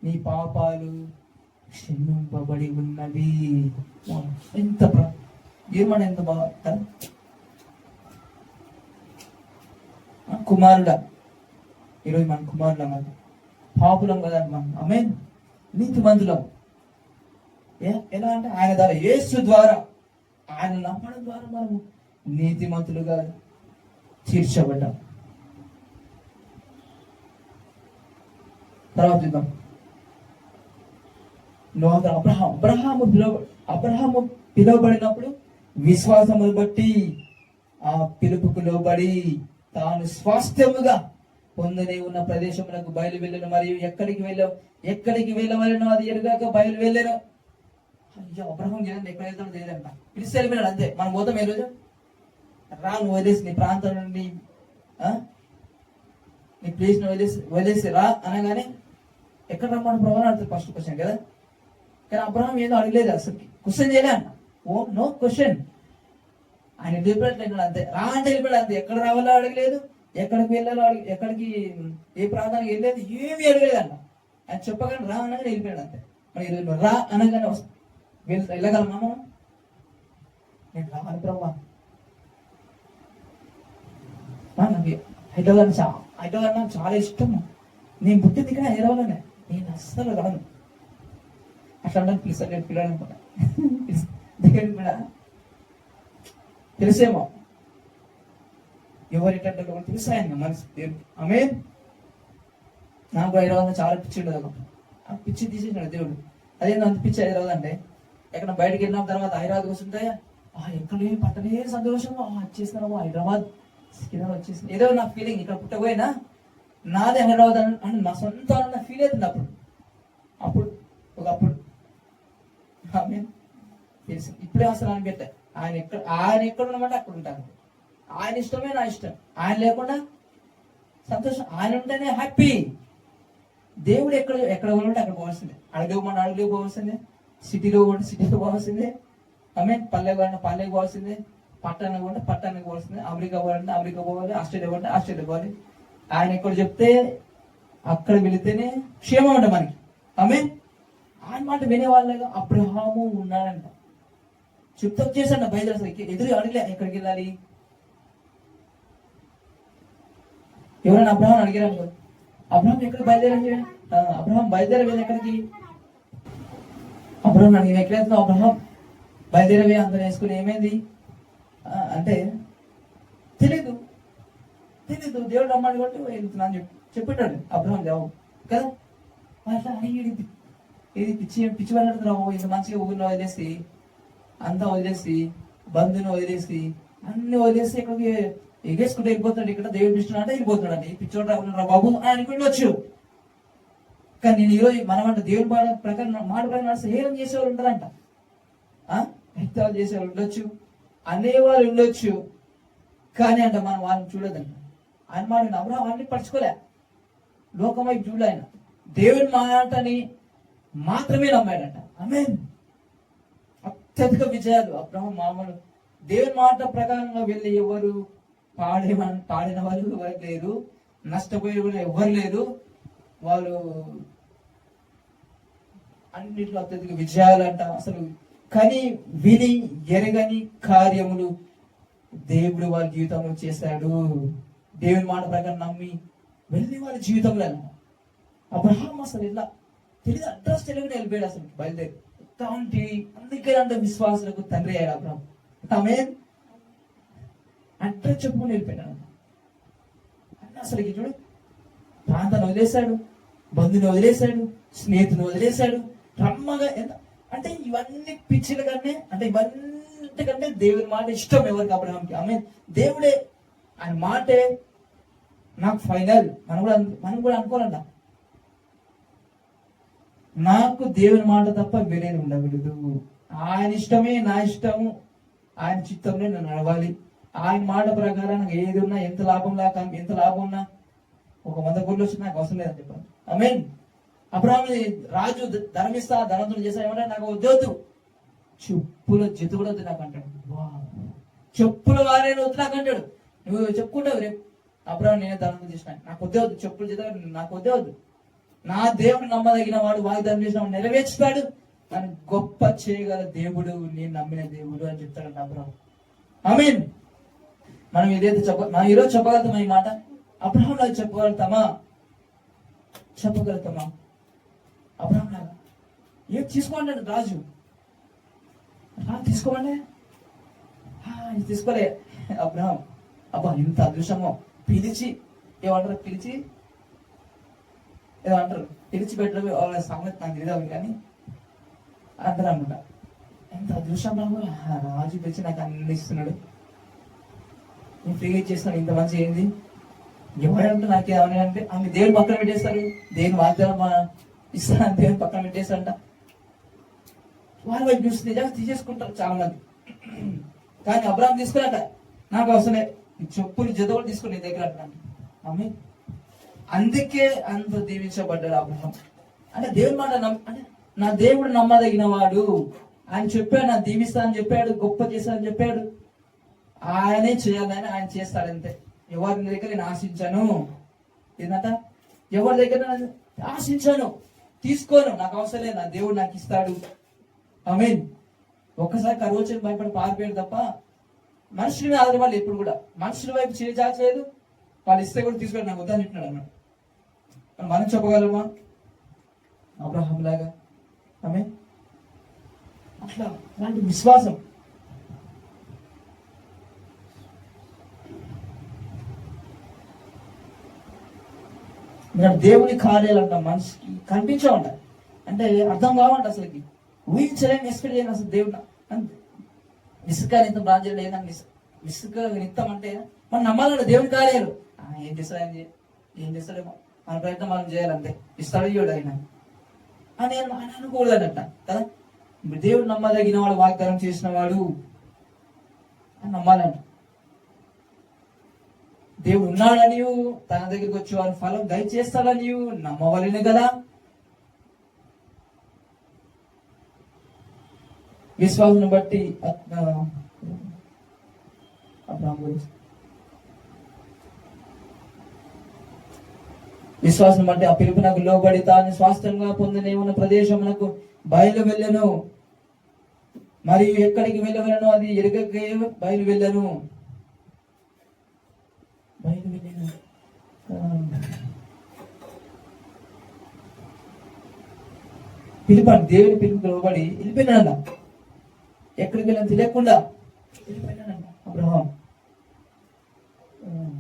Speaker 1: నీ పాపాలు క్షమింపబడి ఉన్నవి. ఎంత ఏమన్నా ఎంత బాగా కుమారుడా. ఈరోజు మన కుమారులం కదా, పాపులం కదా మనం. ఆమె నీతిమంతులం. ఎలా అంటే ఆయన ద్వారా, యేసు ద్వారా, ఆయన నమ్మడం ద్వారా మనము నీతిమంతులుగా తీర్చబడ్డాం. తర్వాత చూద్దాం. అబ్రహాము పిలువబడినప్పుడు విశ్వాసమును బట్టి ఆ పిలుపుకు లోబడి తాను స్వాస్థ్యముగా పొందని ఉన్న ప్రదేశములకు బయలు వెళ్ళను, మరియు ఎక్కడికి వెళ్ళవలను అది ఎరుగాక బయలు వెళ్ళాను. అయ్యో, అబ్రహం చేయండి, ఎక్కడ వెళ్తాడో తెలియదంట. పిలిచి వెళ్ళిపోయాడు అంతే. మనం పోతాం ఏ రోజు? నువ్వు వదిలేసి నీ ప్రాంతం నుండి నీ ప్లేస్ వదిలేసి రా అనగానే ఎక్కడ రమ్మని ప్రభావం అడుగుతారు ఫస్ట్ క్వశ్చన్ కదా. కానీ అబ్రహం ఏదో అడగలేదు, అసలు క్వశ్చన్ చేయలే అన్న. Oh no question. ఆయన వెళ్ళిపోయాడు అంతే. రా అంటే వెళ్ళిపోయాడు అంతే. ఎక్కడ రావాలో అడగలేదు, ఎక్కడికి వెళ్ళాలో ఎక్కడికి ఏ ప్రాంతానికి వెళ్ళలేదు, ఏమీ అడగలేదు అన్న. ఆయన చెప్పగానే రా అనగానే వెళ్ళిపోయాడు అంతే. మరి రా అనగానే వెళ్ళగలమా మనం? నేను రావాలి ప్రభా. నాకు హైదరాబాద్ నాకు చాలా ఇష్టం. నేను పుట్టింది ఇక్కడ హైదరాబాద్లోనే. నేను అస్సలు రాను. అట్లా అంటే పిల్లలు అనుకుంటా దగ్గర తెలిసేమో ఎవరిటంటే తెలుసాయండి మనసు. ఆమె నాకు హైదరాబాద్ చాలా పిచ్చి ఉండదు. ఆ పిచ్చి తీసేసినాడు దేవుడు. అదేందో అంత పిచ్చి హైదరాబాద్ అంటే. ఎక్కడ బయటకు వెళ్ళిన తర్వాత హైదరాబాద్ వస్తుంటే ఎక్కడ పట్టనే సంతోషంగా వచ్చేసినాము హైదరాబాద్ వచ్చేసిన ఏదో నా ఫీలింగ్. ఇక్కడ పుట్టపోయినా నాదే హైదరాబాద్ అని నా సొంత ఫీల్ అవుతుంది అప్పుడు ఒకప్పుడు. తెలుసు ఇప్పుడే అసలు అనిపెట్టా. ఆయన ఎక్కడ ఉన్నమాట అక్కడ ఉంటాను. ఆయన ఇష్టమే నా ఇష్టం. ఆయన లేకుండా సంతోషం. ఆయన ఉంటేనే హ్యాపీ. దేవుడు ఎక్కడ ఉంటే అక్కడ పోవాల్సిందే. అడగలేవు పోవాల్సిందే. సిటీలో పోవాల్సిందే. పల్లెకి పోవాల్సిందే. పట్టణానికి పోవాల్సిందే. అమెరికా పోవాలంటే అమెరికా పోవాలి. ఆస్ట్రేలియా పోవాలంటే ఆస్ట్రేలియా పోవాలి. ఆయన ఎక్కడ చెప్తే అక్కడ వెళితేనే క్షేమం అంట మనకి. ఆయన మాట వినేవాళ్ళగా అబ్రహాము ఉన్నాడంట. చెప్తా చేశాడు బయలుదేరి. అసలు ఎదురు అడగలే ఎక్కడికి వెళ్ళాలి. ఎవరైనా అబ్రహాం అడిగారు, అబ్రహాం ఎక్కడ బయలుదేరి? అబ్రహాం బయలుదేరి వెళ్ళి ఎక్కడికి? అబ్రహాం నేను ఎక్కడ వెళ్తున్నావు? అబ్రహాం బయలుదేరవే అంత వేసుకుని ఏమైంది అంటే తెలీదు. దేవుడు రమ్మని కొట్టి వెళ్తున్నా అని చెప్పాడు అబ్రహాం జవాబు కదా. అట్లా ఇది పిచ్చి పడినట్టు ఇంత మంచిగా ఊరిలో వదిలేసి, అంతా వదిలేసి, బంధుని వదిలేసి, అన్ని వదిలేసి ఇక్కడికి ఎగేసుకుంటూ వెళ్ళిపోతాడు. ఇక్కడ దేవుడు ఇష్టం అంటే వెళ్ళిపోతున్నాడు అండి. పిచ్చోడు రా బాబు అని అనుకుంటూ. కానీ నేను ఈరోజు మనమంట దేవుని మాట ప్రకారం నడిస్తే హేళన చేసేవాళ్ళు ఉంటారంట. వ్యక్తాలు చేసేవాళ్ళు ఉండొచ్చు, అనేవాళ్ళు ఉండొచ్చు. కానీ అంట మనం వాళ్ళని చూడదంట. ఆయన మాట అబ్రహాం అన్ని పరచుకోలే, లోకం వైపు చూడలే. ఆయన దేవుని మాటని మాత్రమే నమ్మాడంట. ఆమేన్. అత్యధిక విజయాలు అబ్రహాం మామూలు దేవుని మాట ప్రకారంగా వెళ్ళి ఎవరు పాడిన వాళ్ళు ఎవరు లేరు, నష్టపోయే వాళ్ళు ఎవరు లేరు. వాళ్ళు అన్నిట్లో అత్యధిక విజయాలంట. అసలు కని విని ఎరగని కార్యములు దేవుడు వాళ్ళ జీవితంలో చేశాడు. దేవుని మాట ప్రకారం నమ్మి వెళ్ళి వాళ్ళ జీవితంలో అబ్రహాం అసలు ఇలా తెలియదు, అడ్రస్ తెలియకుండా వెళ్ళిపోయాడు. అసలు బయలుదేరి అందుకే అంటే విశ్వాసులకు తండ్రి అయ్యాడు అబ్రహాం. ఆమేన్. అడ్రస్ చెప్పుకొని వెళ్ళిపోయాడు. అసలు చూడు, ప్రాంతాన్ని వదిలేశాడు, బంధుని వదిలేశాడు, స్నేహితుని వదిలేశాడు. రమ్మగా ఎంత అంటే ఇవన్నీ పిచ్చిలుగానే అంటే ఇవన్నీ ఎందుకంటే దేవుని మాట ఇష్టం ఎవరికి? అబ్రహాంకి. ఆమె దేవుడే, ఆయన మాటే నాకు ఫైనల్. మనం కూడా అనుకోవాలంట, నాకు దేవుని మాట తప్ప వేరేది ఉండకూడదు. ఆయన ఇష్టమే నా ఇష్టము, ఆయన చిత్తంలో నేను నడవాలి. ఆయన మాట ప్రకారం నాకు ఏది ఉన్నా, ఎంత లాభం ఉన్నా, ఒక 100 కోట్లు వచ్చి నాకు అవసరం లేదని చెప్పాను. ఆమేన్. అబ్రహాము రాజు ధర్మిస్తా, ధనవంతులు చేస్తా, ఏమంటే నాకు వద్దు, చెప్పుల జత కూడా వద్దు నాకు అంటాడు. చెప్పుల వారే వద్దు నాకు అంటాడు. నువ్వు చెప్పుకుంటావు రేపు, అబ్రహాము నేనే ధనవంతులు చేసిన, నాకు వద్దే వద్దు, చెప్పుల జత నాకు వద్దే వద్దు. నా దేవుడు నమ్మదగిన వాడు, వాగ్దానం చేసిన వాడు నెరవేర్చుతాడు, నన్ను గొప్ప చేయగల దేవుడు, నేను నమ్మిన దేవుడు అని చెప్తాడు అబ్రహాము. ఆమేన్. మనం మనం ఈరోజు చెప్పగలుగుతామా ఈ మాట? అబ్రహాం లాగా చెప్పగలుగుతామా? అబ్రహాం లాగా ఏం తీసుకోండి రాజు, తీసుకోండి, తీసుకోలే అబ్రహాం. అబ్బా ఇంత అదృష్టమో, పిలిచి ఏమంటారు, పిలిచి పెట్టడం వాళ్ళ సంగతి నాకు తెలియదు కానీ అంటారు అనమాట. ఎంత అదృష్టం రాజు పిలిచి నాకు అన్ని ఇస్తున్నాడు, నేను ఫ్రీగా ఇచ్చేస్తాను, ఇంత మంచి ఏంది, ఎవరంటే నాకు ఏమని అంటే ఆమె దేవుని పక్కన పెట్టేస్తారు, దేవుని వాగ్దానం ఇస్తాను దేవుని పక్కన పెట్టేస్తారంట. వాళ్ళ వైపు చూసి నిజంగా తీసేసుకుంటారు చాలా మంది. కానీ అబ్రహాం తీసుకున్నాక నాకు అవసరమే, చెప్పులు జతవులు తీసుకుని నీ దగ్గర అంటున్నాను. ఆమె అందుకే అంత దీవించబడ్డాడు అబ్రహాం. అంటే దేవుని మాట అంటే నా దేవుడు నమ్మదగిన వాడు, ఆయన చెప్పాడు, నా దీవిస్తానని చెప్పాడు, గొప్ప చేస్తానని చెప్పాడు, ఆయనే చేయాలని ఆయన చేస్తాడంతే. ఎవరి దగ్గర నేను ఆశించాను, ఏంటంట, ఎవరి దగ్గర ఆశించాను, తీసుకోను, నాకు అవసరం లేదు, నా దేవుడు నాకు ఇస్తాడు. ఆమేన్. ఒక్కసారి కరువు వచ్చి భయపడి పారిపోయాడు తప్ప మనుషుల మీద ఆధారపడి ఎప్పుడు కూడా మనుషుల వైపు చేయలేదు. వాళ్ళు ఇస్తే కూడా తీసుకొని నాకు వద్దని చెప్పినాడు అన్నాడు. మనం చెప్పగలమా అబ్రహాం లాగా? ఆమేన్. అట్లా అలాంటి విశ్వాసం దేవుని కార్యాలంట మనిషికి కనిపించవంట, అంటే అర్థం కావంట, అసలుకి ఊహించలేని ఎక్స్పెక్ట్ చేయను అసలు దేవుడు. ఇసుక నిత్తం రాజ్యం లేదా, ఇసుక నిత్తం అంటే మనం నమ్మాలంట దేవుని కార్యాలు. ఏం చేస్తాడు ఆయన, ఏం చేస్తాడేమో, మన ప్రయత్నం మనం చేయాలంతే, ఇస్తాడు ఇవ్వడు ఆయన అని అనుకోలేదట కదా. దేవుడు నమ్మదగిన వాడు, వాగ్దానం చేసిన వాడు అని నమ్మాలంట. దేవుడు ఉన్నాడని, తన దగ్గరికి వచ్చి వారి ఫలం దయచేస్తాడని నమ్మవలెను కదా. విశ్వాసం బట్టి విశ్వాసం బట్టి ఆ పిలుపునకు లోబడి తాను స్వాస్థ్యంగా పొందనేమన్న ప్రదేశమునకు బయలు వెళ్ళను, మరియు ఎక్కడికి వెళ్ళవలను అది ఎరగకే బయలు వెళ్ళను. పిలుపండి, దేవుని పిలుపుకి లోబడి వెళ్ళిపోయినాడ, ఎక్కడికి వెళ్ళని తెలియకుండా వెళ్ళిపోయినాడంట అబ్రహాం.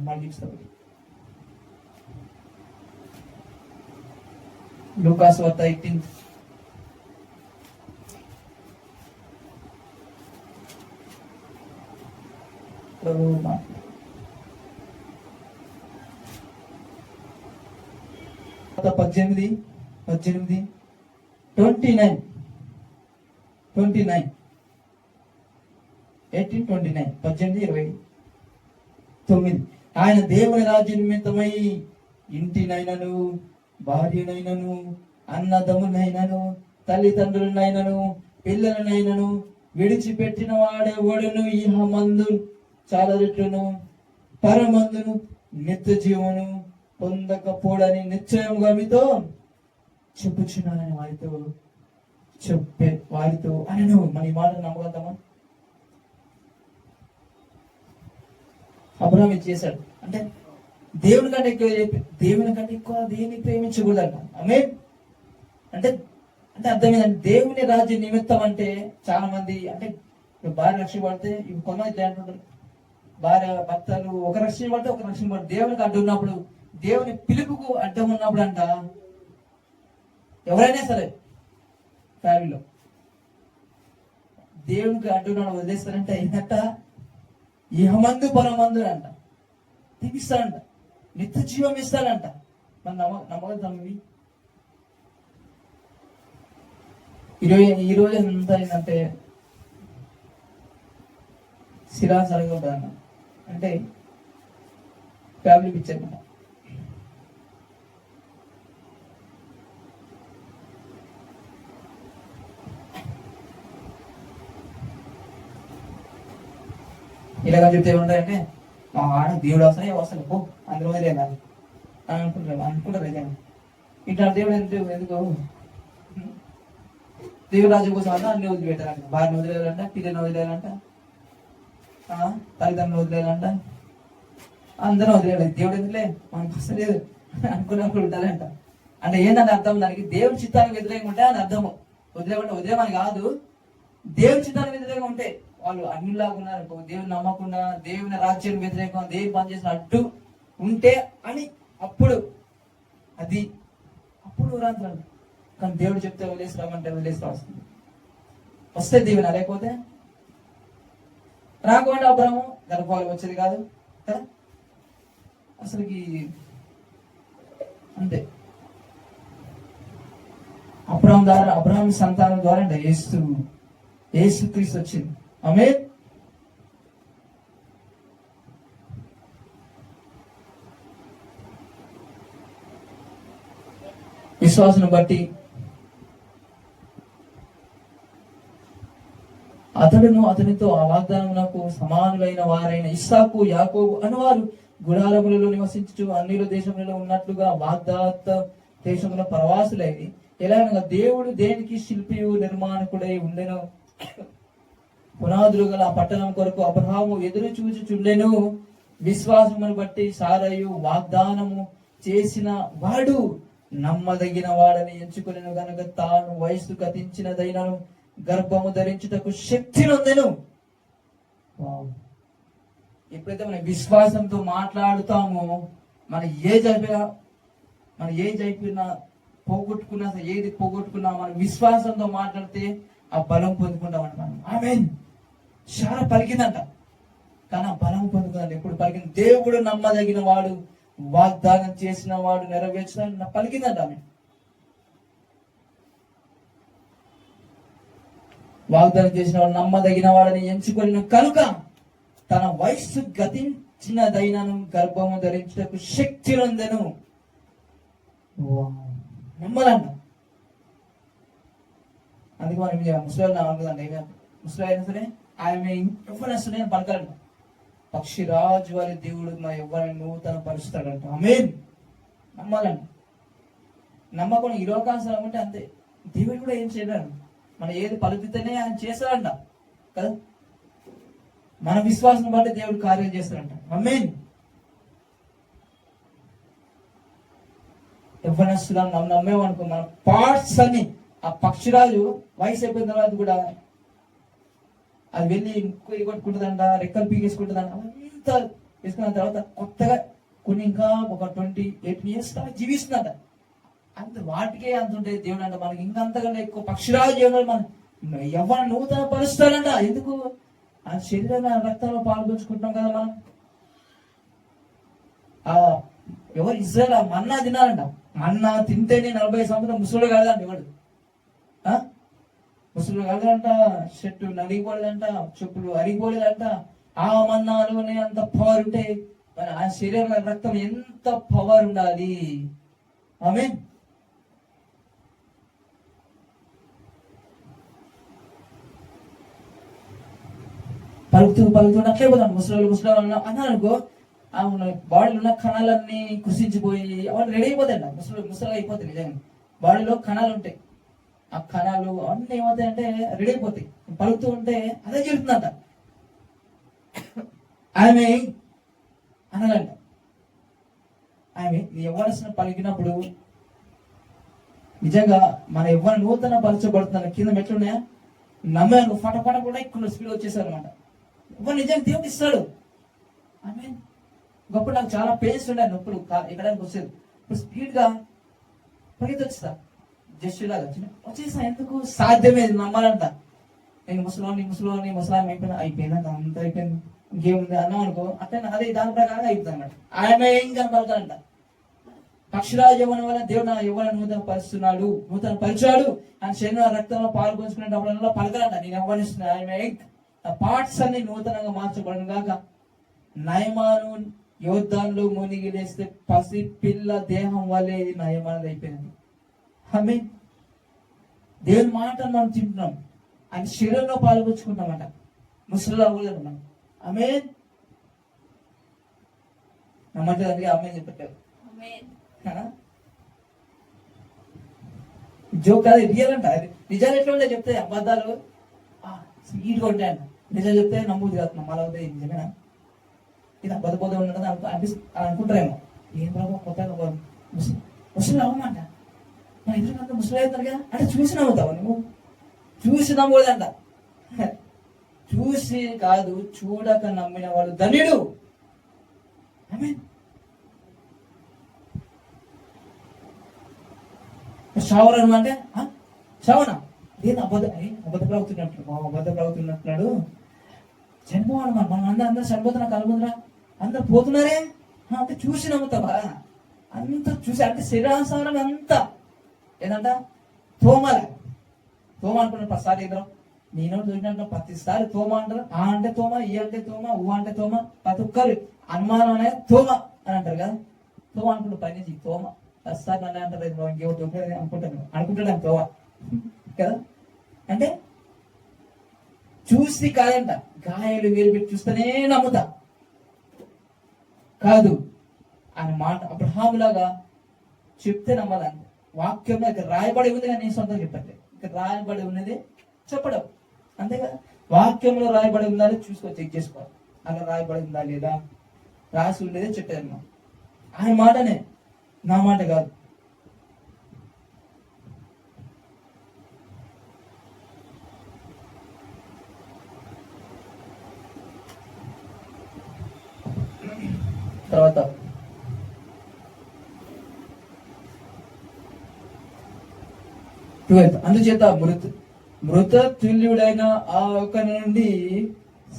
Speaker 1: మళ్ళీ లూకాసు వార్త 18 18 29. ఆయన దేవుని రాజ్య నిమిత్తమై ఇంటినైనను, భార్యనైనను, అన్నదమ్ములైనను, తల్లిదండ్రులనైనను, పిల్లలనైనను విడిచిపెట్టిన వాడెవడును ఇహమందు చాలా రెట్లును పరమందును నిత్య జీవను పొందకపోడని నిశ్చయంగా మీతో చెప్పుచున్నానని వారితో అనను. మన ఈ మాట నమ్మగలుగుతామా? అబ్రహాం ఇది చేశాడు అంటే దేవుని కంటే ఎక్కువ దేన్ని ప్రేమించకూడదంట. ఆమేన్. అంటే అర్థం ఏంటంటే దేవుని రాజ్య నిమిత్తం అంటే చాలా మంది అంటే భార్య రక్షణ పడితే కొంతమంది అంటుంటారు, భార్య భర్తలు ఒక రక్షణ పడితే ఒక రక్షణ పడితే దేవునికి అడ్డు ఉన్నప్పుడు, దేవుని పిలుపుకు అడ్డం ఉన్నప్పుడు అంట ఎవరైనా సరే ఫ్యామిలీలో దేవునికి అంటున్నాడు వదిలేస్తానంటే అయినట్ట ఇహమందు పరమందు అంట తీపిస్తాడంట, నిత్య జీవం ఇస్తాడంట. మన నమ్మకం ఈ రోజు ఎంత అయిందంటే శిలాసరిగా ఉంటుందన్న, అంటే ఫ్యామిలీ పిక్చర్ అన్నమాట. ఇలాగ చెప్తే ఏముంటాయంటే మా ఆడ దేవుడు వస్తాయి వస్తాను పో అందరూ వదిలేయాలి అని అనుకుంటారు ఏదైనా. ఇట్లా దేవుడు ఎందుకు దేవుడు రాజు కోసం అన్న అన్ని వదిలిపెట్టారంట, భార్యను వదిలేయాలంట, పిల్లల్ని వదిలేయాలంట, తల్లిదండ్రులు వదిలేయాలంట, అందరూ వదిలేయాలి. దేవుడు ఎందుకులే మనకు అసలు లేదు అనుకున్నప్పుడు ఉండాలంట. అంటే ఏంటంటే అర్థం, దానికి దేవుడి చిత్తానికి వ్యతిరేకంగా ఉంటే అని అర్థము. వదిలేమని కాదు, దేవుడి చిత్తానికి వ్యతిరేకంగా ఉంటే వాళ్ళు అన్నిలాగా ఉన్నారు, దేవుని నమ్మకుండా దేవుని రాజ్యం వ్యతిరేకంగా దేవుని పని చేసిన అడ్డు ఉంటే అని అప్పుడు అది అప్పుడు రాంతాడు. కానీ దేవుడు చెప్తే వదిలేసి రామంటే వదిలేసి వస్తుంది, వస్తే దీవెన, లేకపోతే రాకుండా అబ్రహము గర్భాలు వచ్చేది కాదు కదా అసలుకి. అంతే అబ్రహాం సంతానం ద్వారా అంటే యేసుక్రీస్తు వచ్చింది. ఆమేన్. విశ్వాసం బట్టి అతడును అతనితో ఆ వాగ్దానమునకు సమానులైన వారైన ఇస్సాకు యాకోబు అనువారు గుడారములలో నివసించు అన్నిల దేశములలో ఉన్నట్లుగా వాగ్దాత దేశముల ప్రవాసులైది. ఎలాగనగా దేవుడు దేనికి శిల్పియు నిర్మాణకుడై ఉండెను, పునాదులు గల ఆ పట్టణం కొరకు అబ్రహాము ఎదురు చూచుచుండెను. విశ్వాసమును బట్టి సారయు వాగ్దానము చేసిన వాడు నమ్మదగిన వాడని ఎంచుకునేను గనుక తాను వయస్సు గతించినదైనను గర్భము ధరించుటకు శక్తి నొందెను. ఎప్పుడైతే మనం విశ్వాసంతో మాట్లాడుతామో మన ఏజ్ అయిపోయినా పోగొట్టుకున్నా ఏది పోగొట్టుకున్నా మనం విశ్వాసంతో మాట్లాడితే ఆ బలం పొందుకుంటామంట మనం. ఆమేన్. చాలా పలికిందంట, కానీ ఆ బలం పొందుకుందంట. ఎప్పుడు పలికింది? దేవుడు నమ్మదగిన వాడు, వాగ్దానం చేసిన వాడు నెరవేర్చిన పలికిందంట ఆమె. వాగ్దానం చేసిన వాడు నమ్మదగిన వాడని ఎంచుకున్న కనుక తన వయస్సు గతించినదైనను గర్భము ధరించుటకు శక్తి నొందెను. నమ్మాలంట. అందుకే మనం ముసలి అనుకుందండి, ముసలి అయినా సరే ఆమె ఎవరైనా సరే పలకాలంట. పక్షిరాజు వారి దేవుడు మా ఎవరిని నూతన పరుస్తాడంట. ఆమేన్. నమ్మాలంట. నమ్మకం ఈ లోకాసనం ఉంటే అంతే, దేవుడు కూడా ఏం చేయడాడు. మన ఏది పలుకుతేనే ఆయన చేస్తాడంట కదా. మన విశ్వాసం బట్టి దేవుడు కార్యం చేస్తాడంట. ఆమేన్. ఎవరైనా నమ్మేమనుకో మన పార్ట్స్ అన్ని, ఆ పక్షిరాజు వయసు అయిపోయిన తర్వాత కూడా అది వెళ్ళి ముక్కు కొట్టుకుంటుందంట, రెక్కలు పీకేసుకుంటుందంట. అంతా వేసుకున్న తర్వాత కొత్తగా కొన్ని ఇంకా ఒక 28 years జీవిస్తుందంట. అంత వాటికే అంత ఉంటాయి. దేవుడు అంట మనకి ఇంకా అంతకంటే ఎక్కువ పక్షిరాజు ఎవరు మన ఎవరిని నూతన పరుస్తాడంట. ఎందుకు? ఆ శరీరాన్ని రక్తంలో పాల్గొంచుకుంటున్నాం కదా మనం. ఎవరు ఇజ్రాయెల్ మన్నా తినాలంట. మన్నా తింటేనే 40 సంవత్సరం ముసలు కాదంట. ఎవడు ముసలు కాదంట, చెట్టు నలిగిపోలేదంట, చెప్పులు అరిగిపోలేదంట. ఆ మన్నాలోనే అంత పవర్ ఉంటే మరి ఆ శరీరంలో రక్తం ఎంత పవర్ ఉండాలి. ఆమేన్. పలుకుతూ అట్లే పోతాను. ముసలి అన్నారనుకో, బాడీలో ఉన్న కణాలన్నీ కృషించిపోయి వాళ్ళు రెడీ అయిపోతాయంట. ముసలి అయిపోతాయి. నిజంగా బాడీలో కణాలు ఉంటాయి, ఆ కణాలు అన్నీ ఏమవుతాయంటే రెడీ అయిపోతాయి. పలుకుతూ ఉంటే అదే జరుగుతుందంట. ఆమె అనాలంట, ఆమె ఎవరిసిన పలికినప్పుడు నిజంగా మన ఎవరు నూతన పరచబడుతున్న కింద మెట్లున్నాయా నమ్మే ఫటఫట కూడా ఎక్కువ స్పీడ్ వచ్చేసారు అనమాట. ఎవరు నిజంగా దేవుడు ఇస్తాడు. ఆమె గొప్ప నాకు చాలా పెయిన్స్ ఉండే, నొప్పులు ఎక్కడానికి వచ్చేది. ఇప్పుడు స్పీడ్ గా పరిగెత్తి వచ్చేస్తా, జస్ట్ లాగా వచ్చేసా. ఎందుకు? సాధ్యమే, నమ్మాలంట. నేను ముసలాన్ని అయిపోయినాక అంత అయిపోయింది, ఇంకేముంది అన్నాం అనుకో, అట్లా అదే దాని ప్రకారంగా అయిపోతుంది అనమాట. ఆమె ఏం కనపడతాడంట, పక్షిరాజు యవ్వనం వల్ల దేవుడు నా యవ్వనం నూతన పరిచాడు ఆయన శరీర రక్తంలో పాలు పంచుకునేటప్పుడు పలకలంట, నేను యవ్వనిస్తున్నా, ఆమె పార్ట్స్ అన్ని నూతనంగా మార్చబడను గాక. నయమాను యోద్ధాన్లో మునిగి లేస్తే పసి పిల్ల దేహం వల్లే ఇది నయమానది అయిపోయింది. ఆమె దేవుని మాటను మనం తింటున్నాం, ఆయన శరీరంలో పాల్గొచ్చుకుంటామంట, ముసలిలో అవ్వలేదు మనం. ఆమె నమ్మట్లేదు, అందుకే ఆమె చెప్పట్లేదు. జోక్ అది రియల్ అంట. నిజాలు ఎట్లా ఉంటాయి చెప్తే, అబద్ధాలు స్వీట్గా ఉంటాయంట, నిజాలు చెప్తే నమ్ముది కాదు, నమ్మాలి అవుతాయి. నిజమేనా? ఇది అబద్ధపోతే ఉండదు అనుకుంటారేమో. ఏం ప్రభావ కొత్తగా ముసలి అవ్వమంట, నా ఎదురుకంత ముసలి అవుతారు కదా అంటే చూసి నమ్ముతావు నువ్వు? చూసి నమ్మకూడదంట, చూసి కాదు చూడక నమ్మిన వాడు ధన్యుడు. ఆమేన్. షవర్ అంటే షవనా లేదు, అబద్ధ ప్రవృత్తున్నట్టున్నాడు. చనిపోవాలి మనం అందరూ చనిపోతున్నా కలుగుతున్నా అందరు పోతున్నారే అంటే చూసి నమ్ముతావా? అంత చూసి అంటే శరీరాసారం అంతా ఏదంట తోమ అనుకున్న ప్రతిసారి ఇద్దరం నేను చూసినట్టు ప్రతిసారి తోమ అంటారు. ఆ అంటే తోమ, ఈ అంటే తోమ, ఊ అంటే తోమ, ప్రతి ఒక్కరు అనుమానం అనేది తోమ అని అంటారు కదా. తోమ అనుకుంటూ పని తోమ ప్రతిసారి నన్ను అంటారు, ఇంకేమిటి అనుకుంటాడు తోమ కదా. అంటే చూసి కాదంట, గాయాలు వేలు పెట్టి చూస్తేనే నమ్ముతా కాదు ఆయన మాట. అబ్రహాములాగా చెప్తే నమ్మాలని వాక్యంలో ఇక్కడ రాయబడి ఉంది కానీ నేను సొంతం చెప్పట్లేదు, ఇక్కడ రాయబడి ఉన్నది చెప్పడం అంతే కదా. వాక్యంలో రాయబడి ఉందా చూసుకో, చెక్ చేసుకోవాలి, అలా రాయబడి ఉందా లేదా, రాసి ఉండేదే చెప్పాను. ఆయన మాటనే, నా మాట కాదు. తర్వాత అందుచేత మృత తుల్యుడైన ఆ ఒక నుండి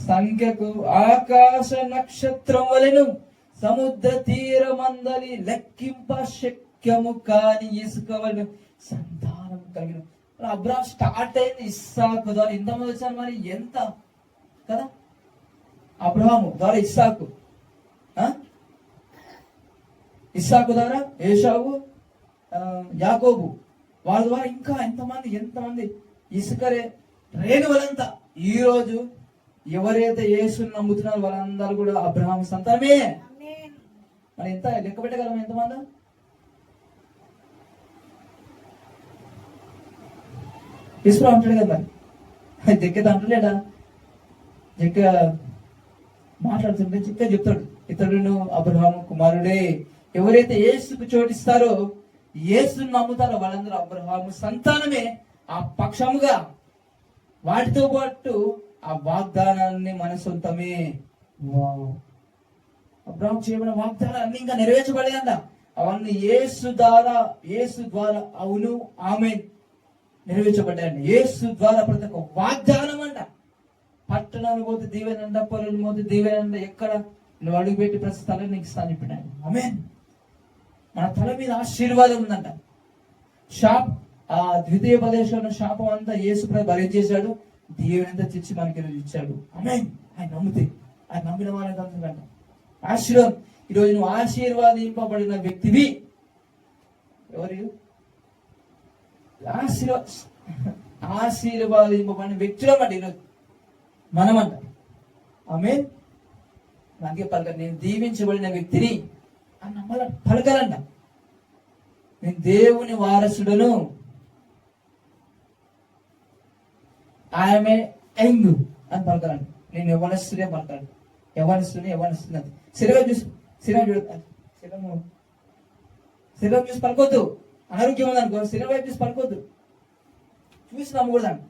Speaker 1: సంఖ్యకు ఆకాశ నక్షత్రం వలెను సముద్ర తీరమందలి లెక్కింప శక్యము కాని ఇసుక వలెను సంతానం కలిగిన. అబ్రాహం స్టార్ట్ అయింది ఇస్సాకు ద్వారా, ఇంతమంది వచ్చారు మరి ఎంత కదా. అబ్రహాము ద్వారా ఇస్సాకు ద్వారా ఏశావు, యాకోబు, వాళ్ళ ద్వారా ఇంకా ఎంతమంది ఇసుకరే రేణు వాళ్ళంతా. ఈ రోజు ఎవరైతే యేసుని నమ్ముతున్నారో వాళ్ళందరూ కూడా అబ్రహాం సంతానమే. మరి ఎంత లెక్క పెట్టగలం ఎంతమంది? ఇస్రో అంటాడు కదా, మరి జగ్గత అంటలేడా? జగ్గ మాట్లాడుతుంటే జగ్గ చెప్తాడు, ఇతడు అబ్రహాము కుమారుడే. ఎవరైతే యేసుకు చోటిస్తారో, యేసును నమ్ముతారో వాళ్ళందరూ అబ్రహాము సంతానమే. ఆ పక్షముగా వాటితో పాటు ఆ వాగ్దానాన్ని మన సొంతమే. అబ్రహాం చేయబడిన వాగ్దానాలు అన్ని ఇంకా నెరవేర్చబడలేదంట. అవన్నీ యేసు ద్వారా అవును ఆమేన్ నెరవేర్చబడ్డాయండి. యేసు ద్వారా ప్రతి ఒక్క వాగ్దానం అంట. పట్టణాలు పోతే దీవెనంట, పొలాలు పోతే దీవెనంట, ఎక్కడ నువ్వు అడుగు పెట్టి ప్రతి స్థలం నీకు ఇస్తాను చెప్పాడు. ఆమేన్. మన తల మీద ఆశీర్వాదం ఉందంట. ఆ ద్వితీయ ప్రదేశంలో శాపం అంతా యేసు భరించేశాడు, దేవుని తెచ్చి మనకి ఇచ్చాడు. ఆమేన్. ఆయన నమ్మితే, ఆయన నమ్మిన వాళ్ళకి అందుకంట ఆశీర్వాదం. ఈరోజు నువ్వు ఆశీర్వాదింపబడిన వ్యక్తివి. ఎవరు ఆశీర్వాదింపబడిన వ్యక్తులు అన్నమాట ఈరోజు మనమంట. ఆమేన్. నాకే పలక, నేను దీవించబడిన వ్యక్తిని అని నమ్మాల పలకాలంట. నేను దేవుని వారసుడను, ఆమె యంగ్ అని పలకాలండి. నేను యవ్వనస్తునే పలకాలి, యవ్వనస్తుని శరీరం చూసి పలకొద్దు. అనారోగ్యం ఉందనుకో శరీరం వైపు చూసి పలకొద్దు, చూసి నమ్మకూడదండి.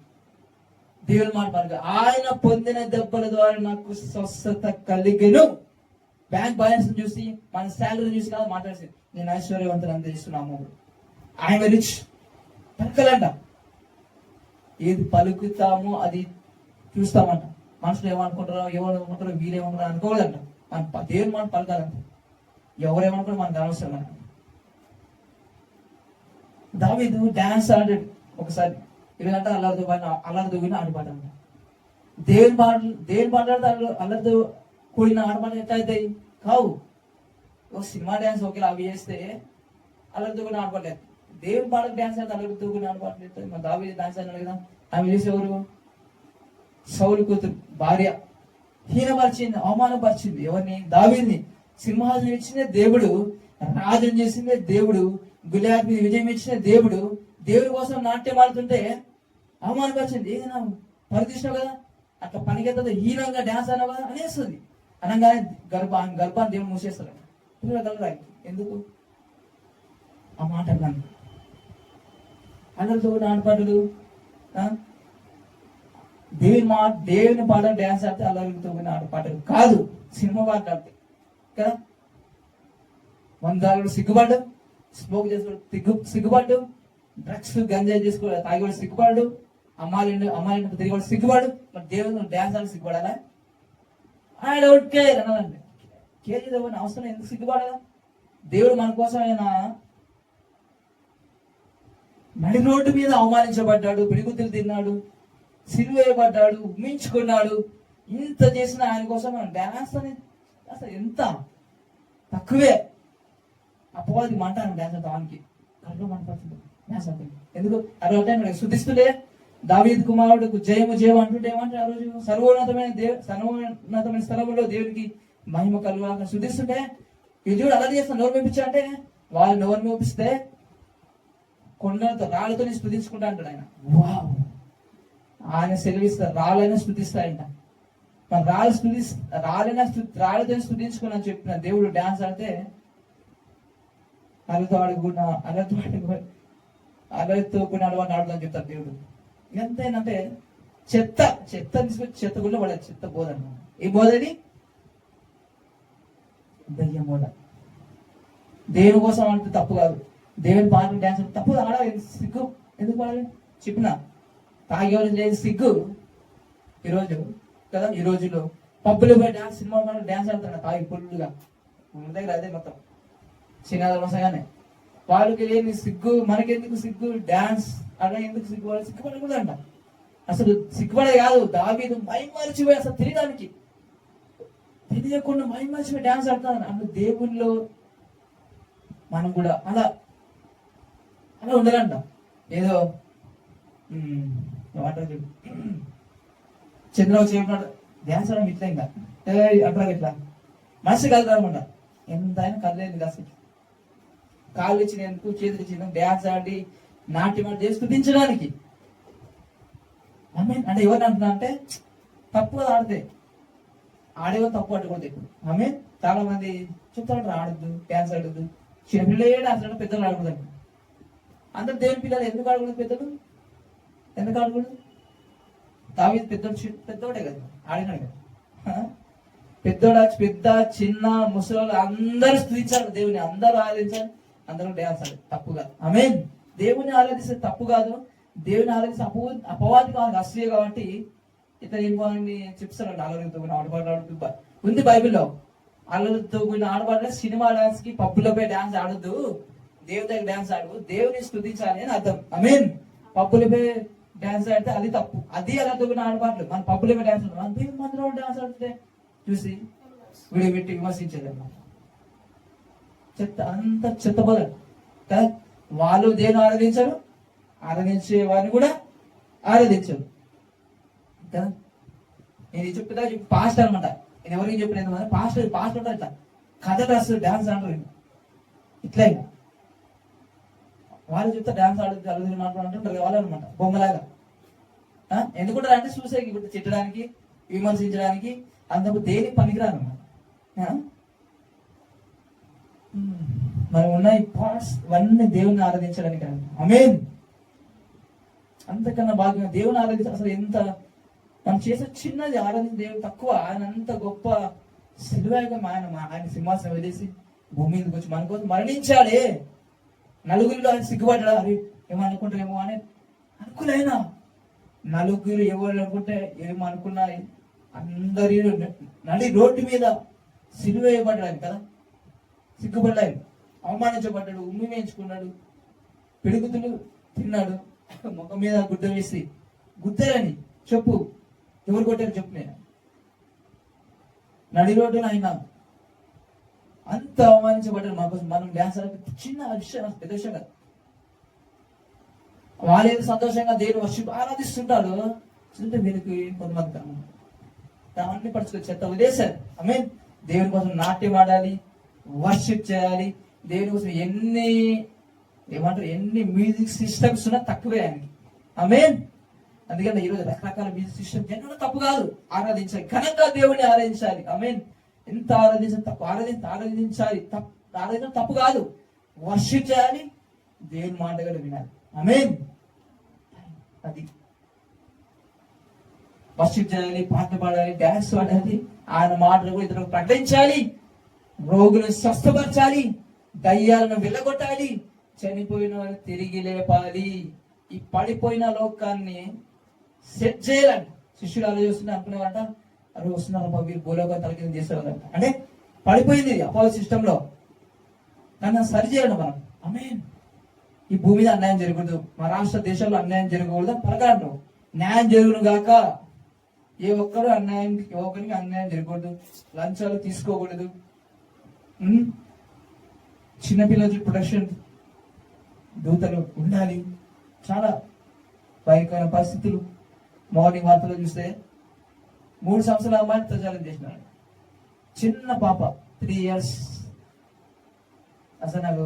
Speaker 1: దేవుని మాట పలక. ఆయన పొందిన దెబ్బల ద్వారా నాకు స్వస్థత కలిగెను. బ్యాంక్ బ్యాలెన్స్ చూసి, మన శాలరీ చూసి కాదు మాట్లాడేసి, నేను ఐశ్వర్యవంతులు అంత చేస్తున్నాము, ఆయన రిచ్ పలకలంట. ఏది పలుకుతామో అది చూస్తామంట. మనుషులు ఏమనుకుంటారో ఏమనుకుంటారో వీళ్ళేమనుకుంటారో అనుకోలేదంట. మన దేవుని మాట పలకాలంట. ఎవరేమనుకుంటారో మనకు అనవసరం అంట. దావీదు డాన్స్ ఆడాడు ఒకసారి 20 గంటలు అల్లరితో కూడిన ఆటపాట అంట. దేవుని పాటలు అల్లరితో కూడిన ఆటపాట ఎట్లా అవుతాయి? కావు. ఒక సినిమా డ్యాన్స్ ఒకేలా అవి చేస్తే అల్లరితో కూడిన ఆటపాటలేదు. దేవుని పాటలు డ్యాన్స్ అయితే అల్లరితో కూడిన ఆటపాటలు అవుతాయి. మన దావీదు డాన్స్ అన్నాడు కదా. ఆమె చేసే ఎవరు? సౌలు కూతురు భార్య హీనపరిచింది, అవమానపరిచింది. ఎవరిని? దావీదుని. సింహాసనం ఇచ్చిన దేవుడు, రాజుని చేసిందే దేవుడు, గులాబీ మీద విజయం ఇచ్చిన దేవుడు, దేవుడి కోసం నాట్యం ఆడుతుంటే అవమానపరిచింది. ఏదైనా పరిధిష్టావు కదా, అట్లా పనికెత్తది, హీనంగా డ్యాన్స్ అన్నావు కదా అనేస్తుంది. అనగానే గర్భాన్ని దేవుడు మూసేస్తాడు. పిల్లలు ఎందుకు ఆ మాట అన్నాను? అందరితో కూడా ఆడపాటలు దేవుని పాట డ్యాన్స్ ఆడితే అల్లరితో ఆడపాటలు కాదు, సినిమా పాటలు ఆడితే కదా. వందాలు సిగ్గుపడ్డు, స్మోక్ చేసుకో సిగ్గుపడ్డు, డ్రగ్స్ గంజాయి చేసుకో తాగి సిగ్గుపడ్డు, అమ్మాయిలు తిరిగి సిగ్గుపడు. మరి దేవుడు డ్యాన్స్ ఆడి సిగ్గుపడాలా? ఆయన కేర్ అనాలండి. కేర్ చేద్దామని అవసరం ఎందుకు సిగ్గుపడాలా? దేవుడు మన కోసం ఆయన నడి రోడ్డు మీద అవమానించబడ్డాడు, పిడిగుద్దులు తిన్నాడు, సిలువేయబడ్డాడు, మించుకున్నాడు. ఇంత చేసిన ఆయన కోసం మనం డ్యాన్స్ అని అసలు ఎంత తక్కువే. అపవాది మంటాను డ్యాన్స్ అంతా వానికి కళ్ళు మంటపడుతుంది డ్యాన్స్ అంటే. ఎందుకు అరవై శుద్ధిస్తులే దావీదు కుమారుడుకు జయము జయము అంటుంటే ఏమంటే ఆ రోజు సర్వోన్నతమైన స్థలంలో దేవుడికి మహిమ కలుగా శుద్ధిస్తుంటే దేవుడు అలా చేస్తాను. నోరు మెప్పించా అంటే వాళ్ళు నోరు మెప్పిస్తే కొండలతో రాళ్ళతో స్తుతించుకుంటా అంటాడు ఆయన. వావ్, ఆయన సెలవిస్తారు, రాళ్ళైనా స్తుతిస్తాయంట. మన రాళ్ళతో స్తుతించుకుని చెప్పిన దేవుడు డాన్స్ ఆడితే అల్లరితో కొన్ని అడవాన్ని ఆడుదని చెప్తారు దేవుడు. ఎంతైనంటే చెత్త తీసుకొచ్చి చెత్త గుళ్ళో పడేది. చెత్త బోధ అన్నమాట. ఈ బోధని దయ్యం బోధ. దేవుని కోసం అంటే తప్పు కాదు, దేవుని పాటలు డ్యాన్స్ తప్పు. ఆడాలి, సిగ్గు ఎందుకు పాడాలి చెప్పిన? తాగేవాళ్ళు లేదు సిగ్గు. ఈరోజు కదా, ఈ రోజుల్లో పబ్బులు పోయి డ్యాన్స్, సినిమా డ్యాన్స్ ఆడుతున్నా తాగి ఫుల్గా. మన దగ్గర అదే మొత్తం చిన్నదాలు వస్తాగానే వాళ్ళకి లేని సిగ్గు, మనకెందుకు సిగ్గు? డ్యాన్స్ అలా ఎందుకు సిగ్గుపడాలి? సిగ్గుపడకూడదంట. అసలు సిగ్గుపడే కాదు, దావీదు మైమరిచిపోయి అసలు తెలియకుండా మైమరిచిపోయి డ్యాన్స్ ఆడుతున్నాను. అసలు దేవుల్లో మనం కూడా అలా ఉండాలంట. ఏదో చంద్రబాబు చెప్పినాడు డ్యాన్స్ ఆడడం ఇట్లా ఇంకా అంటారు ఇట్లా మనిషి కలుగుతారనమాట. ఎంత అయినా కదలేదు అసలు. కాళ్ళు ఇచ్చినందుకు, చేతులు ఇచ్చినందుకు, డ్యాన్స్ ఆడి నాట్యం ఆడి చేసి స్తుతించడానికి. అంటే ఎవరిని అంటున్నా అంటే తప్పు ఆడితే ఆడేవో తప్పు ఆడకూడదు ఇప్పుడు. చాలా మంది చెప్తాడు ఆడద్దు, డ్యాన్స్ ఆడద్దు, చిన్న పిల్లలే డాన్స్ ఆడ, పెద్దలు ఆడకూడదు. అందరు దేవుని పిల్లలు ఎందుకు ఆడకూడదు? పెద్దలు ఎందుకు ఆడకూడదు? దావీదు పెద్దోడే కదా, ఆడినాడు కదా. పెద్ద చిన్న ముసలి అందరూ స్తుతించారు దేవుని, అందరూ ఆరాధించారు, అందరూ డ్యాన్స్ ఆడారు. తప్పు కాదు. ఆమేన్. దేవుని ఆరాధిస్తే తప్పు కాదు. దేవుని ఆరాధిస్తే అపవాది కాదు, అసూయ. కాబట్టి ఇతను ఏమని చెప్తారండి, అల్లరితో ఆడపాడు ఉంది బైబిల్లో. అల్లరితో ఆడపాడు సినిమా డాన్స్ కి పబ్బులో పోయి డాన్స్ ఆడొద్దు, దేవుని దగ్గర డాన్స్ ఆడు, దేవుని స్తుతించాలి అని అర్థం. ఆమేన్. పబ్బులో పోయి డాన్స్ ఆడితే అది తప్పు. అది అల్లరితో ఆడపాటలు. మన పబ్బులో పోయి డాన్స్ ఆడు, మన దేవుని మందిలో డాన్స్ ఆడితే చూసి వీడియో పెట్టి విమర్శించేది అన్నమాట. చెత్త, అంత చెత్త బోధన కదా. వాళ్ళు దేని ఆరాధించరు, ఆరాధించే వారిని కూడా ఆరాధించరు కదా. నేను చెప్తా పాస్ట్ అనమాట. నేను ఎవరికి చెప్పిన పాస్ట్ ఉంటారు ఇట్లా కథ రాస్తారు, డాన్స్ ఆడరు ఇట్లా. వాళ్ళు చెప్తా డాన్స్ ఆడుతుంది అడుగుతుంది మాట్లాడుతుంటారు వాళ్ళు అనమాట, బొమ్మలాగా. ఎందుకుంటారు అంటే చూసేకి ఇప్పుడు తిట్టడానికి, విమర్శించడానికి, అందుకు దేనికి పనికిరాను అన్నమాట. మనం ఉన్న ఈ పార్ట్స్ ఇవన్నీ దేవుని ఆరాధించడానికి అంట. ఆమేన్. అంతకన్నా భాగ్యం దేవుని ఆరాధించ. అసలు ఎంత మనం చేసే చిన్నది ఆరాధించే దేవుడు తక్కువ. ఆయన అంత గొప్ప సిలువగా ఆయన సింహాసనం వదిలేసి భూమి మీదకి వచ్చి మన కోసం మరణించాడే. నలుగురిలో ఆయన సిగ్గుపడ్డా, అది ఏమనుకుంటారేమో అని అనుకులైనా నలుగురు ఎవరు అనుకుంటే ఏమనుకున్నా అందరి నడి రోడ్డు మీద సిలువ వేయబడ్డాడు కదా, సిగ్గుపడ్డాడు, అవమానించబడ్డాడు, ఉమ్మి వేయించుకున్నాడు, పిడుగుతులు తిన్నాడు, ముఖం మీద గుడ్డ వేసి గుద్దారని చెప్పు, ఎవరు కొట్టారు చెప్పు. నేను నడి రోడ్డున ఆయన అంత అవమానించబడ్డాడు మన కోసం. మనం డ్యాన్స్ చిన్న విషయం, పెద్ద విషయం కదా. వాళ్ళేది సంతోషంగా దేవుడు వర్షిప్ ఆరాధిస్తుంటాడు, చూస్తే వీరికి కొంతమంది దాన్ని పడుచుకొని చెత్త వదిలేశారు. దేవుని కోసం నాట్యం ఆడాలి, వర్షిప్ చేయాలి. దేవుని కోసం ఎన్ని మ్యూజిక్ సిస్టమ్స్ ఉన్నా తక్కువే ఆయనకి. అందుకని ఈరోజు రకరకాల మ్యూజిక్ సిస్టమ్స్ ఎన్నో తప్పు కాదు, ఆరాధించాలి, ఘనంగా దేవుని ఆరాధించాలి. ఎంత ఆరాధించాలి, ఆరాధించడం తప్పు కాదు. వర్షిప్ చేయాలి, దేవుని మాట కూడా వినాలి. అది వర్షిప్ చేయాలి, పాటలు పాడాలి, డాన్స్ పాడాలి, ఆయన మాటలు కూడా ఇతరులకు ప్రకటించాలి, రోగులను స్వస్థపరచాలి, దయ్యాలను వెళ్ళగొట్టాలి, చనిపోయిన వారిని తిరిగి లేపాలి, ఈ పడిపోయిన లోకాన్ని సెట్ చేయాలంట. శిష్యులు ఆలోచిస్తున్నా అనుకునేవారంట, అరే వస్తున్నారు వీరు భూలోకం తలకింద చేసేవారంట. అంటే పడిపోయింది అపోలో సిస్టమ్ లో, కానీ సరి చేయాలి మనం. ఈ భూమి మీద అన్యాయం జరగకూడదు, మా రాష్ట్ర దేశంలో అన్యాయం జరగకూడదు పలకాడు. న్యాయం జరుగును గాక, ఏ ఒక్కరికి అన్యాయం జరగకూడదు, లంచాలు తీసుకోకూడదు, చిన్నపిల్లలకి ప్రొటెక్షన్ దూతలు ఉండాలి. చాలా భయంకరమైన పరిస్థితులు. మార్నింగ్ వార్తలో చూస్తే 3 సంవత్సరాల అమ్మాయిని అత్యాచారం చేసినాడు, చిన్న పాప 3 years. అసలు నాకు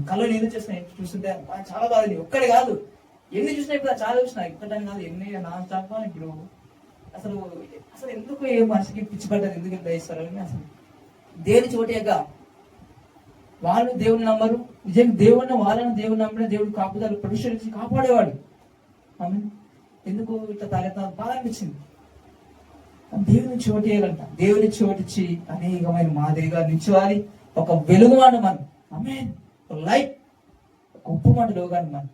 Speaker 1: కళ్ళు నీళ్ళు చేసినాయి చూస్తుంటే, చాలా బాధ. ఒక్కడే కాదు, ఎన్ని చూసినా ఇప్పుడు చాలా చూసినా, ఒక్కటని కాదు, ఎన్ని నాన్ స్టాప్. ఇప్పుడు అసలు ఎందుకు ఏ మనిషికి పిచ్చి పడ్డారు, ఎందుకు ఇంత వేస్తారు అని అసలు దేని చోటేగా. వాళ్ళు దేవుని నమ్మరు, నిజంగా వాళ్ళని దేవుని నమ్మిన దేవుడు కాపుదల ప్రొటెక్షన్ ఇచ్చి కాపాడేవాడు. ఎందుకు ఇట్లా తాగెత్తాను బాధ అనిపించింది. దేవుని చోటేయాలంట, దేవుని చోటిచ్చి అనేకమైన మాదిరిగా నిల్చోవాలి. ఒక వెలుగువాడు మనం, లైట్, గొప్ప మాట లోకాన్ని మనం.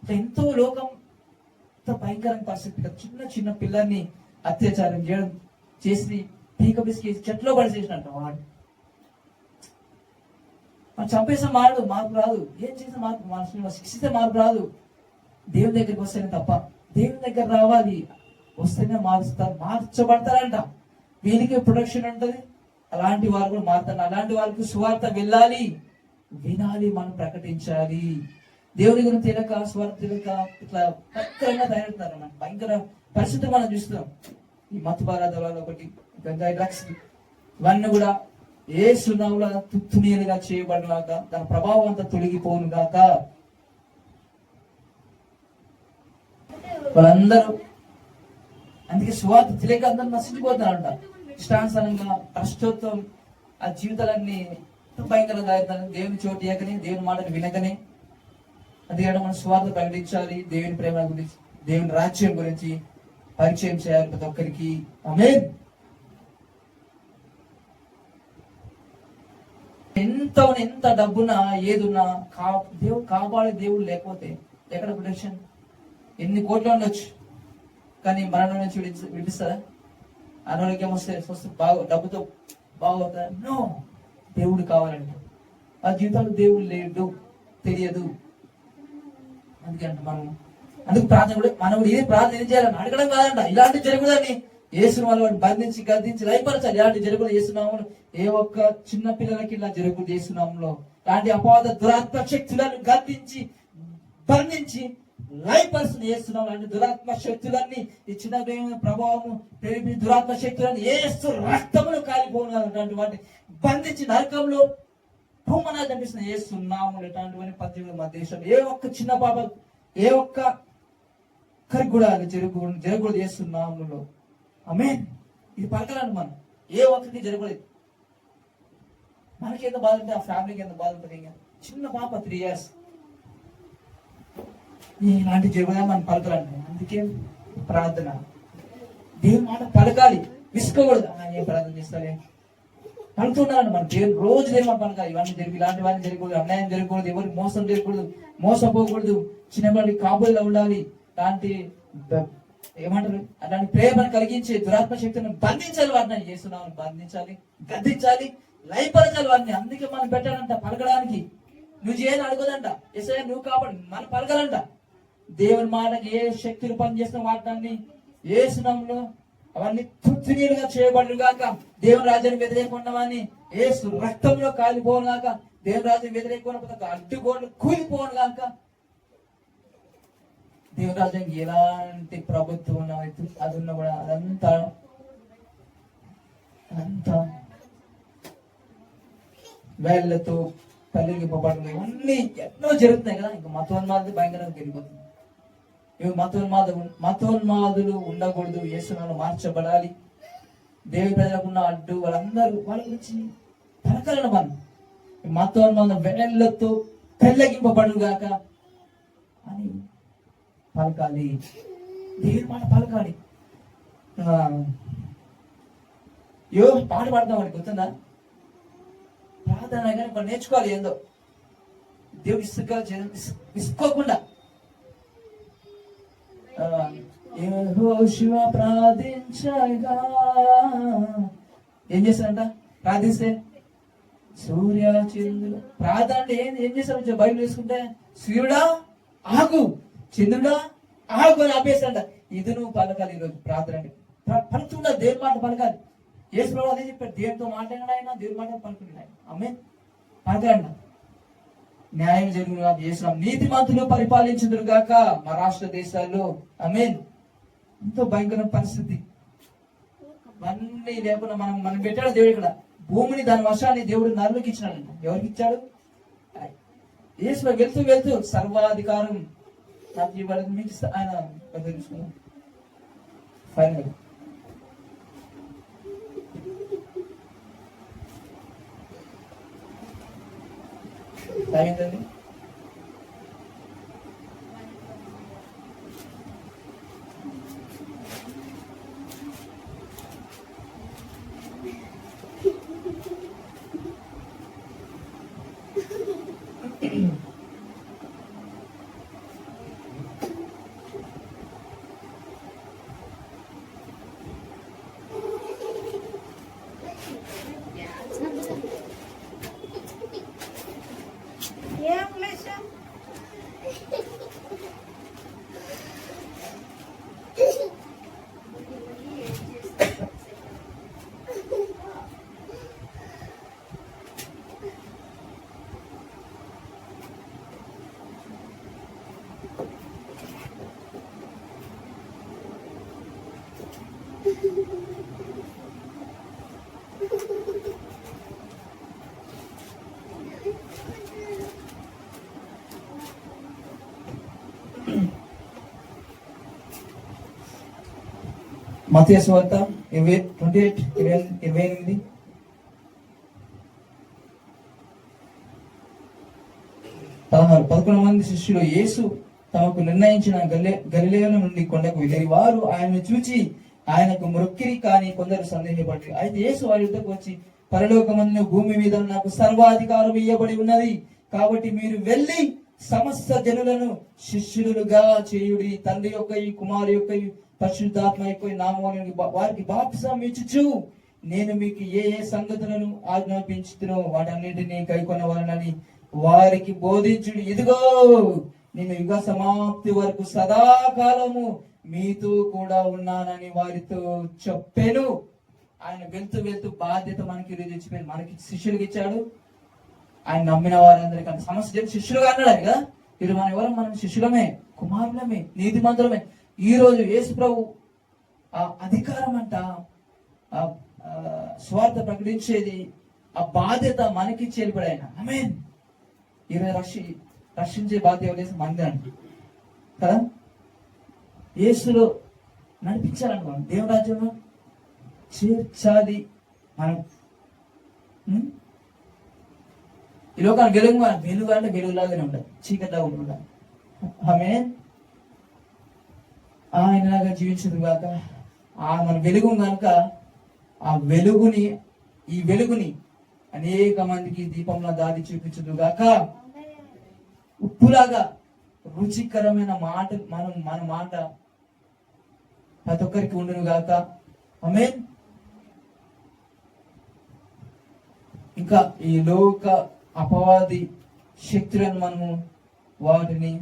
Speaker 1: ఎంతో లోకం భయంకరమైన పరిస్థితి. చిన్న పిల్లల్ని అత్యాచారం చేయడం చేసి పీక బిస్కేసి చెట్లో పడిచేసినట్ట. వాడు చంపేసిన మార్పు రాదు, ఏం చేసిన మార్పు, మనుషులు శిక్షిస్తే మార్పు రాదు. దేవుని దగ్గరికి వస్తేనే తప్ప, దేవుని దగ్గర రావాలి, వస్తేనే మార్చబడతారంట. వీరికి ప్రొటెక్షన్ ఉంటుంది, అలాంటి వారు కూడా మారుతారు. అలాంటి వాళ్ళకి సువార్త వెళ్ళాలి, వినాలి, మనం ప్రకటించాలి. దేవుని గురించి తెలియక, సువార్త తెలియక ఇట్లా భయంకరంగా తయారవుతున్నారు. మనం భయంకర పరిస్థితి మనం చూస్తున్నాం. ఈ మత్తు పదార్థాలు ఒకటి, గంజాయి, డ్రగ్స్, ఇవన్నీ కూడా ఏ సున్నావుల తుత్తునీలుగా చేయబడినాక దాని ప్రభావం అంతా తొలగిపోను గాక. వాళ్ళందరూ అందుకే సువార్త తెలియక అందరూ నశించిపోతారంట. ఇష్టానుసారంగా కష్టోత్వం ఆ జీవితాలన్నీ భయంకరంగా అవుతారు. దేవుని చోటు ఇవ్వకనే, దేవుని మాటను వినకనే. అందుకే మనం సువార్త ప్రకటించాలి, దేవుని ప్రేమ గురించి, దేవుని రాజ్యం గురించి పరిచయం చేయాలి ప్రతి ఒక్కరికి. ఆమేన్. ఎంత డబ్బున్నా ఏదున్నా దేవుడు కాపాడే దేవుడు లేకపోతే ఎక్కడ ప్రొటెక్షన్? ఎన్ని కోట్లు ఉండొచ్చు, కానీ మరణం నుంచి విడిపిస్తారా? అనారోగ్యం వస్తే డబ్బుతో బాగోతా? నో. దేవుడు కావాలండి. ఆ జీవితంలో దేవుడు లేడు, తెలియదు. అందుకు ప్రార్థన కూడా మనం ఇదే ప్రార్థన ఏం చేయాలని అడగడం కాదంట. ఇలాంటి జరగదని యేసును వాళ్ళని బంధించి గద్దించి లయపరచాలి. ఇలాంటి జరుగులు చేస్తున్నాము. ఏ ఒక్క చిన్న పిల్లలకి ఇలా జరుగులు చేస్తున్నాములో ఇలాంటి అపవాద దురాత్మ శక్తులను గద్దించి బంధించి లయపరుచుని చేస్తున్నాం. అంటే దురాత్మ శక్తులన్నీ ఈ చిన్న ప్రభావము దురాత్మ శక్తులన్నీ ఏసు రక్తములు కాలిపోయినటువంటి వాటిని బంధించి నరకంలో భూమనాలు కనిపిస్తున్నాయి. ఏస్తున్నాము ఇట్లాంటివన్నీ 18 మా దేశంలో ఏ ఒక్క చిన్న పాప, ఏ ఒక్క కరికి కూడా జరగకూడదు చేస్తున్నాములో. ఆమేన్. ఇది పలకలండి మనం, ఏ ఒక్కరికి జరగలేదు. మనకి ఎంత బాధ ఉంటుంది, ఆ ఫ్యామిలీకి ఎంత బాధ ఉంటుంది. ఇంకా చిన్న పాప 3 years ఇలాంటి జరుగుదా మనం పలకలండి. అందుకే ప్రార్థన, దేవుని మాట పలకాలి, విసుకోకూడదు. ఏం ప్రార్థన చేస్తారే పలుకుతున్నారండి మన దేవుని రోజు దేవుని పలకాలి. ఇవన్నీ జరిగి ఇలాంటి వారిని జరగకూడదు, అన్యాయం జరగకూడదు, ఎవరికి మోసం జరగకూడదు, మోసపోకూడదు, చిన్నవాడికి కాబోలుగా ఉండాలి. లాంటి ఏమంటారు, అలాంటి ప్రేమను కలిగించే దురాత్మ శక్తిని బంధించాలి, వాటిని చేస్తున్నామని బంధించాలి, గద్దించాలి, లయపరచాలి వాటిని. అందుకే మనం పెట్టాలంట పలకడానికి. నువ్వు చేయని అడగదంట, ఎస్ఐ నువ్వు కాబట్టి మనం పలకాలంట. దేవుని మాటకి ఏ శక్తులు పనిచేస్తున్న వాటిని ఏసునామములో అవన్నీ తుత్తునీలుగా చేయబడును గాక. దేవుని రాజ్యాన్ని వ్యతిరేకున్నవాన్ని ఏసు రక్తంలో కాలిపోను గాక. దేవుని రాజ్యం వ్యతిరేకున్న అడ్డుగోడలు కూలిపోను గాక. దేవుని రాజ్యానికి ఎలాంటి ప్రభుత్వం అది ఉన్నా కూడా అదంతా వేళ్లతో కలిగిపోబడుతుంది. ఇవన్నీ ఎన్నో జరుగుతున్నాయి కదా. ఇంకా మతోన్మాదులు భయంకరంగా పెరిగిపోతుంది. ఇవి మతోన్మాదులు ఉండకూడదు. యేసునామములో మార్చబడాలి. దేవుని ప్రజలకు ఉన్న అడ్డు వాళ్ళందరూ వాళ్ళ గురించి పలకాలను మనం మతోన్మాదుల వేళ్లతో పెళ్ళగింపబడుగాక అని పలకాలి. దేవుని మాట పలకాలి. పాట పాడతాం అని గుర్తుందా? ప్రార్థన కానీ మనం నేర్చుకోవాలి. ఏందో దేవుడు ఇసుకోకుండా యెహోషువ ప్రార్థించగా ఏం చేస్తారంట? ప్రార్థిస్తే సూర్య చంద్రుడు ప్రార్థన అంటే ఏం చేస్తాడు? బైబిల్ వేసుకుంటే సూర్యుడా ఆగు, చంద్రుడా ఆగు అని ఆపేస్తాడంట. ఇది నువ్వు పలకాలి ఈరోజు ప్రార్థన అంటే. పలుకుతుందా దేవుని మాట పలకాలి. యేసు ప్రభువు అదే చెప్పాడు, దేవునితో మాట్లాడినాడు ఆయన, దేవుని మాట పలుకున్నాడు ఆయన. ఆమేన్. పలకండి. న్యాయం జరుగును గాక, యేసు నీతిమంతులు పరిపాలించుదురు గాక మా రాష్ట్ర దేశాల్లో. ఆమేన్. ఎంతో భయంకర పరిస్థితి. అన్నీ లేకుండా మనం పెట్టాడు దేవుడు ఇక్కడ. భూమిని దాని వర్షాన్ని దేవుడు నరులకు ఇచ్చినాడంట. ఎవరికి ఇచ్చాడు? యేసు వెళ్తూ వెళ్తూ సర్వాధికారం నాకు ఇవ్వడం మీకు ఆయన తెలుసుకున్నాం. ఫైనల్ ఏంటండి? మత్తయి సువార్త 28:28. 11 మంది శిష్యులు యేసు తమకు నిర్ణయించిన గలిలయ నుండి కొండకు వెళ్ళి వారు ఆయనను చూచి ఆయనకు మొక్కిరి, కానీ కొందరు సందేహపడి. అయితే యేసు వారి యుద్ధకు వచ్చి, పరలోకమందు భూమి మీద నాకు సర్వాధికారం ఇవ్వబడి ఉన్నది, కాబట్టి మీరు వెళ్ళి సమస్త జనులను శిష్యులుగా చేయుడి. తండ్రి యొక్క కుమారు యొక్క పరిశుద్ధాత్మ యొక్క నామమున వారికి బాప్తిసం ఇచ్చుచు నేను మీకు ఏ ఏ సంగతులను ఆజ్ఞాపించుతునో వాటన్నిటినీ కైకొనవలనని వారికి బోధించుడు. ఇదిగో నేను యుగ సమాప్తి వరకు సదాకాలము మీతో కూడా ఉన్నానని వారితో చెప్పాను. ఆయన వెళ్తూ వెళ్తూ బాధ్యత మనకి తెచ్చిపోయింది. మనకి శిష్యులకి ఇచ్చాడు. ఆయన నమ్మిన వారందరికీ సమస్య శిష్యులుగా అన్నాడు కదా. ఇది మనం ఎవరం? మనం శిష్యులమే, కుమారులమే, నీతిమంతులమే. ఈ రోజు యేసు ప్రభు ఆ అధికారం అంట, స్వార్థ ప్రకటించేది, ఆ బాధ్యత మనకి చేరిపడి ఆయన. ఆమేన్. ఈరోజు రక్షించే బాధ్యత ఎవరు? మంది అంట కదా. యేసులో నడిపించాలనుకో, దేవుని రాజ్యంలో చేర్చాలి మనం. ఈ లోకాన్ని వెలుగు అంటే వెలుగులాగానే ఉండాలి, చీకటిలాగా ఉండాలి. ఆమేన్. ఆయనలాగా జీవించదు కాక మన వెలుగు కనుక ఈ వెలుగుని అనేక మందికి దీపంలో దారి చూపించదు గాక. ఉప్పులాగా రుచికరమైన మాట మన మాట ప్రతి ఒక్కరికి ఉండును గాక. ఆమేన్. ఇంకా ఈ లోక అపవాది శక్తులను మనము వాటిని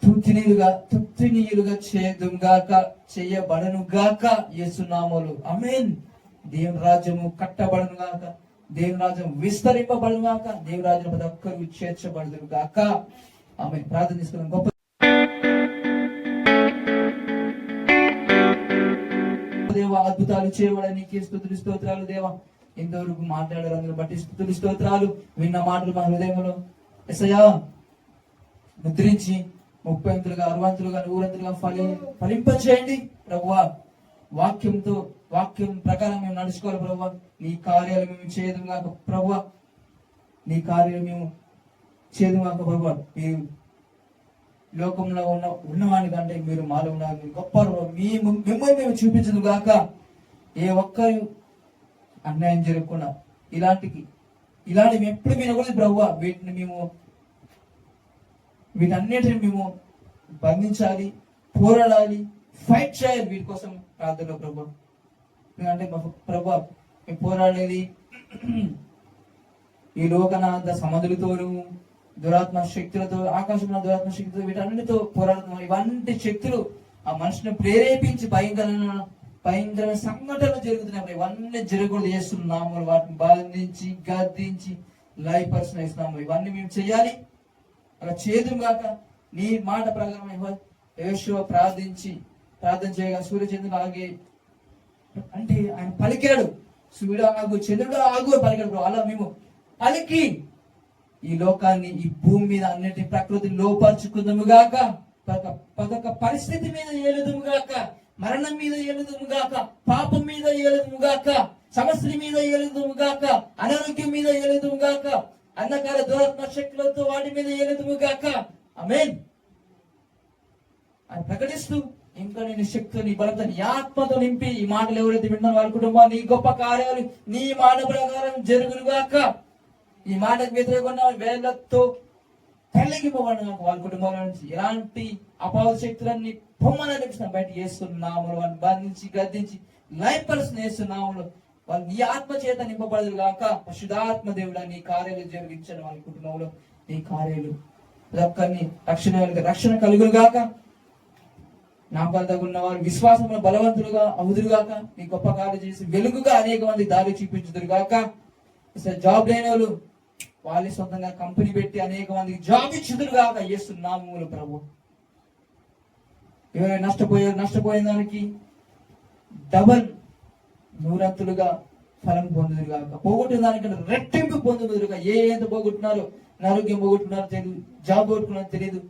Speaker 1: తుత్తినీయులుగా చేయబడను గాక యేసు నామములో. ఆమేన్. దేవుని రాజ్యము కట్టబడను గాక, దేవుని రాజ్యం విస్తరింపబడను గాక, దేవుని రాజ్యం ప్రతి ఒక్కరు చేర్చబడదురు గాక. ఆమేన్. ప్రార్థన చేసుకున్నాం. గొప్ప దేవా, అద్భుతాలు చేయబడని నీకే స్తుతులు స్తోత్రాలు దేవా. ఇంతవరకు మాట్లాడారు అందరూ బట్టి స్తుతులు స్తోత్రాలు. విన్న మాటలు మా హృదయంలో యేసయ్యా ముద్రించి 30 అంతులుగా 60 అంతులుగా 100 అంతులుగా ఫలింపచేయండి ప్రభువా. వాక్యం ప్రకారం మేము నడుచుకోవాలి ప్రభువా. నీ కార్యాలు మేము చేయదు కాక ప్రభువా, నీ కార్యాలు మేము చేయదు కాక ప్రభువా. ఈ లోకంలో ఉన్నవాడి కంటే మీరు మాలో ఉన్నారు గొప్ప మిమ్మల్ని మేము చూపించదు గాక. ఏ ఒక్కరు అన్యాయం జరగకుండా ఇలాంటివి మేము ఎప్పుడు వినకూడదు ప్రభువా. వీటన్నిటిని మేము బంధించాలి, పోరాడాలి, ఫైట్ చేయాలి వీటి కోసం ప్రార్థనలో ప్రభు. ఎందుకంటే ప్రభు మేము పోరాడేది ఈ లోకనాథ సమాధులతోనూ దురాత్మ శక్తులతో, ఆకాశంలో దురాత్మ శక్తులతో, వీటన్నిటితో పోరాడుతున్నాం. ఇవన్నీ శక్తులు ఆ మనిషిని ప్రేరేపించి భయంకరమైన సంఘటనలు జరుగుతున్నాయి. ఇవన్నీ జరగకూడదు చేస్తున్నాము. వాటిని బాధించి గద్దించి లయపర్సన్ వేస్తున్నాము. ఇవన్నీ మేము చెయ్యాలి. అలా చేదు గాక. నీ మాట ప్రకారం యేషువ ప్రార్థన చేయగా సూర్యచంద్రుడు ఆగి అంటే ఆయన పలికాడు. సూర్యుడు ఆగు, చంద్రుడు ఆగు పలికాడు. అలా మేము పలికి ఈ లోకాన్ని, ఈ భూమి మీద అన్నిటి ప్రకృతిని లోపరుచుకుందాము గాక. ప్రతి పరిస్థితి మీద ఏలుదుము గాక, మరణం మీద ఏలుదుము గాక, పాపం మీద ఏలుదుము గాక, సమస్యల మీద ఏలుదుము గాక, అనారోగ్యం మీద ఏలుదుము గాక, అంధకార దురాత్మ శక్తులతో వాటి మీద ఏలుదుము గాక. ఆమేన్ అని ప్రకటిస్తూ ఇంకా నేను శక్తితో, నీ బలంతో, నీ ఆత్మతో నింపి ఈ మాటలు ఎవరైతే వింటున్నారో వాళ్ళ కుటుంబాలు నీ గొప్ప కార్యాలు నీ మాట ప్రకారం జరుగును గాక. ఈ మాటకు వ్యతిరేకంగా వేళ్లతో తల్లిగిపోవడం వాళ్ళ కుటుంబాల నుంచి ఎలాంటి అపవాద శక్తులన్నీ బొమ్మను అనిపిస్తున్నాం బయట చేస్తున్నాము. వాళ్ళని బంధించి గద్దించి లయపరుస్తున్న చేస్తున్నాము. వాళ్ళు నీ ఆత్మ చేత నింపబడదు గాక. పరిశుద్ధాత్మ దేవుడా నీ కార్యాలు జరిగించండి. వాళ్ళ కుటుంబంలో నీ కార్యాలు ఒక్కరిని రక్షణ కలుగురు గాక. నా ఉన్న వారు విశ్వాసంలో బలవంతులుగా అవుదురుగాక. నీ గొప్ప కార్యం చేసి వెలుగుగా అనేక మంది దారి చూపించుదురు గాక. జాబ్ లేని వాళ్ళు వాళ్ళ సొంతంగా కంపెనీ పెట్టి అనేక మందికి జాబ్ ఇచ్చుదురు గాక. చేస్తున్నాము ప్రభు. ఎవరైనా నష్టపోయిన దానికి డబల్ 100 ఫలం పొందుదురు గాక. పోగొట్టిన దానికంటే రెట్టింపు పొందుదురుగా. ఎంత పోగొట్టున్నారో, ఆరోగ్యం పోగొట్టున్నారో తెలియదు, జాబ్ పోగొట్టుకున్నారో తెలియదు,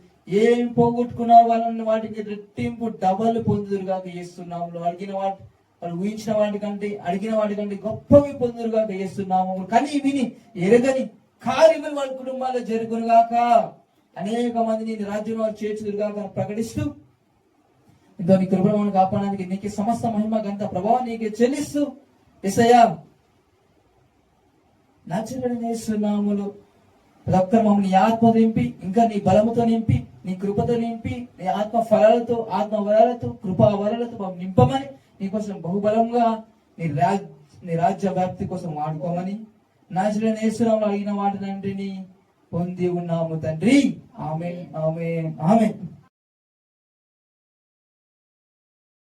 Speaker 1: ఏం పోగొట్టుకున్నారు వాళ్ళని వాటికి రెట్టింపు డబల్ పొందుదురుగా చేస్తున్నాము. వాళ్ళు ఊహించిన వాటికంటే, అడిగిన వాటికంటే గొప్పవి పొందురుగా చేస్తున్నాము. కానీ విని ఎరగని కార్యములు వాళ్ళ కుటుంబాల్లో జరుగునుగాక. అనేక మందిని రాజ్యం వారు చేర్చుదురుగాక ప్రకటిస్తూ ఇంతో నీ కృపను కాపాడడానికి నీకు సమస్త మహిమ గంత ప్రభావం నీకే చెల్లిస్తూ యేసయ్యా నచ్చబడిన యేసునామములో ప్రతి ఒక్కరు మమ్మల్ని నీ ఆత్మ నింపి, ఇంకా నీ బలముతో నింపి, నీ కృపతో నింపి, నీ ఆత్మ ఫలాలతో, ఆత్మ వరాలతో, కృపా వరాలతో మమ్మల్ని నింపమని, నీకోసం బహుబలంగా నీ రాజ్య వ్యాప్తి కోసం వాడుకోమని నజరేయుడైన యేసునామములో అడిగిన వాటినంటిని పొంది ఉన్నాము తండ్రి. ఆమేన్, ఆమేన్, ఆమేన్.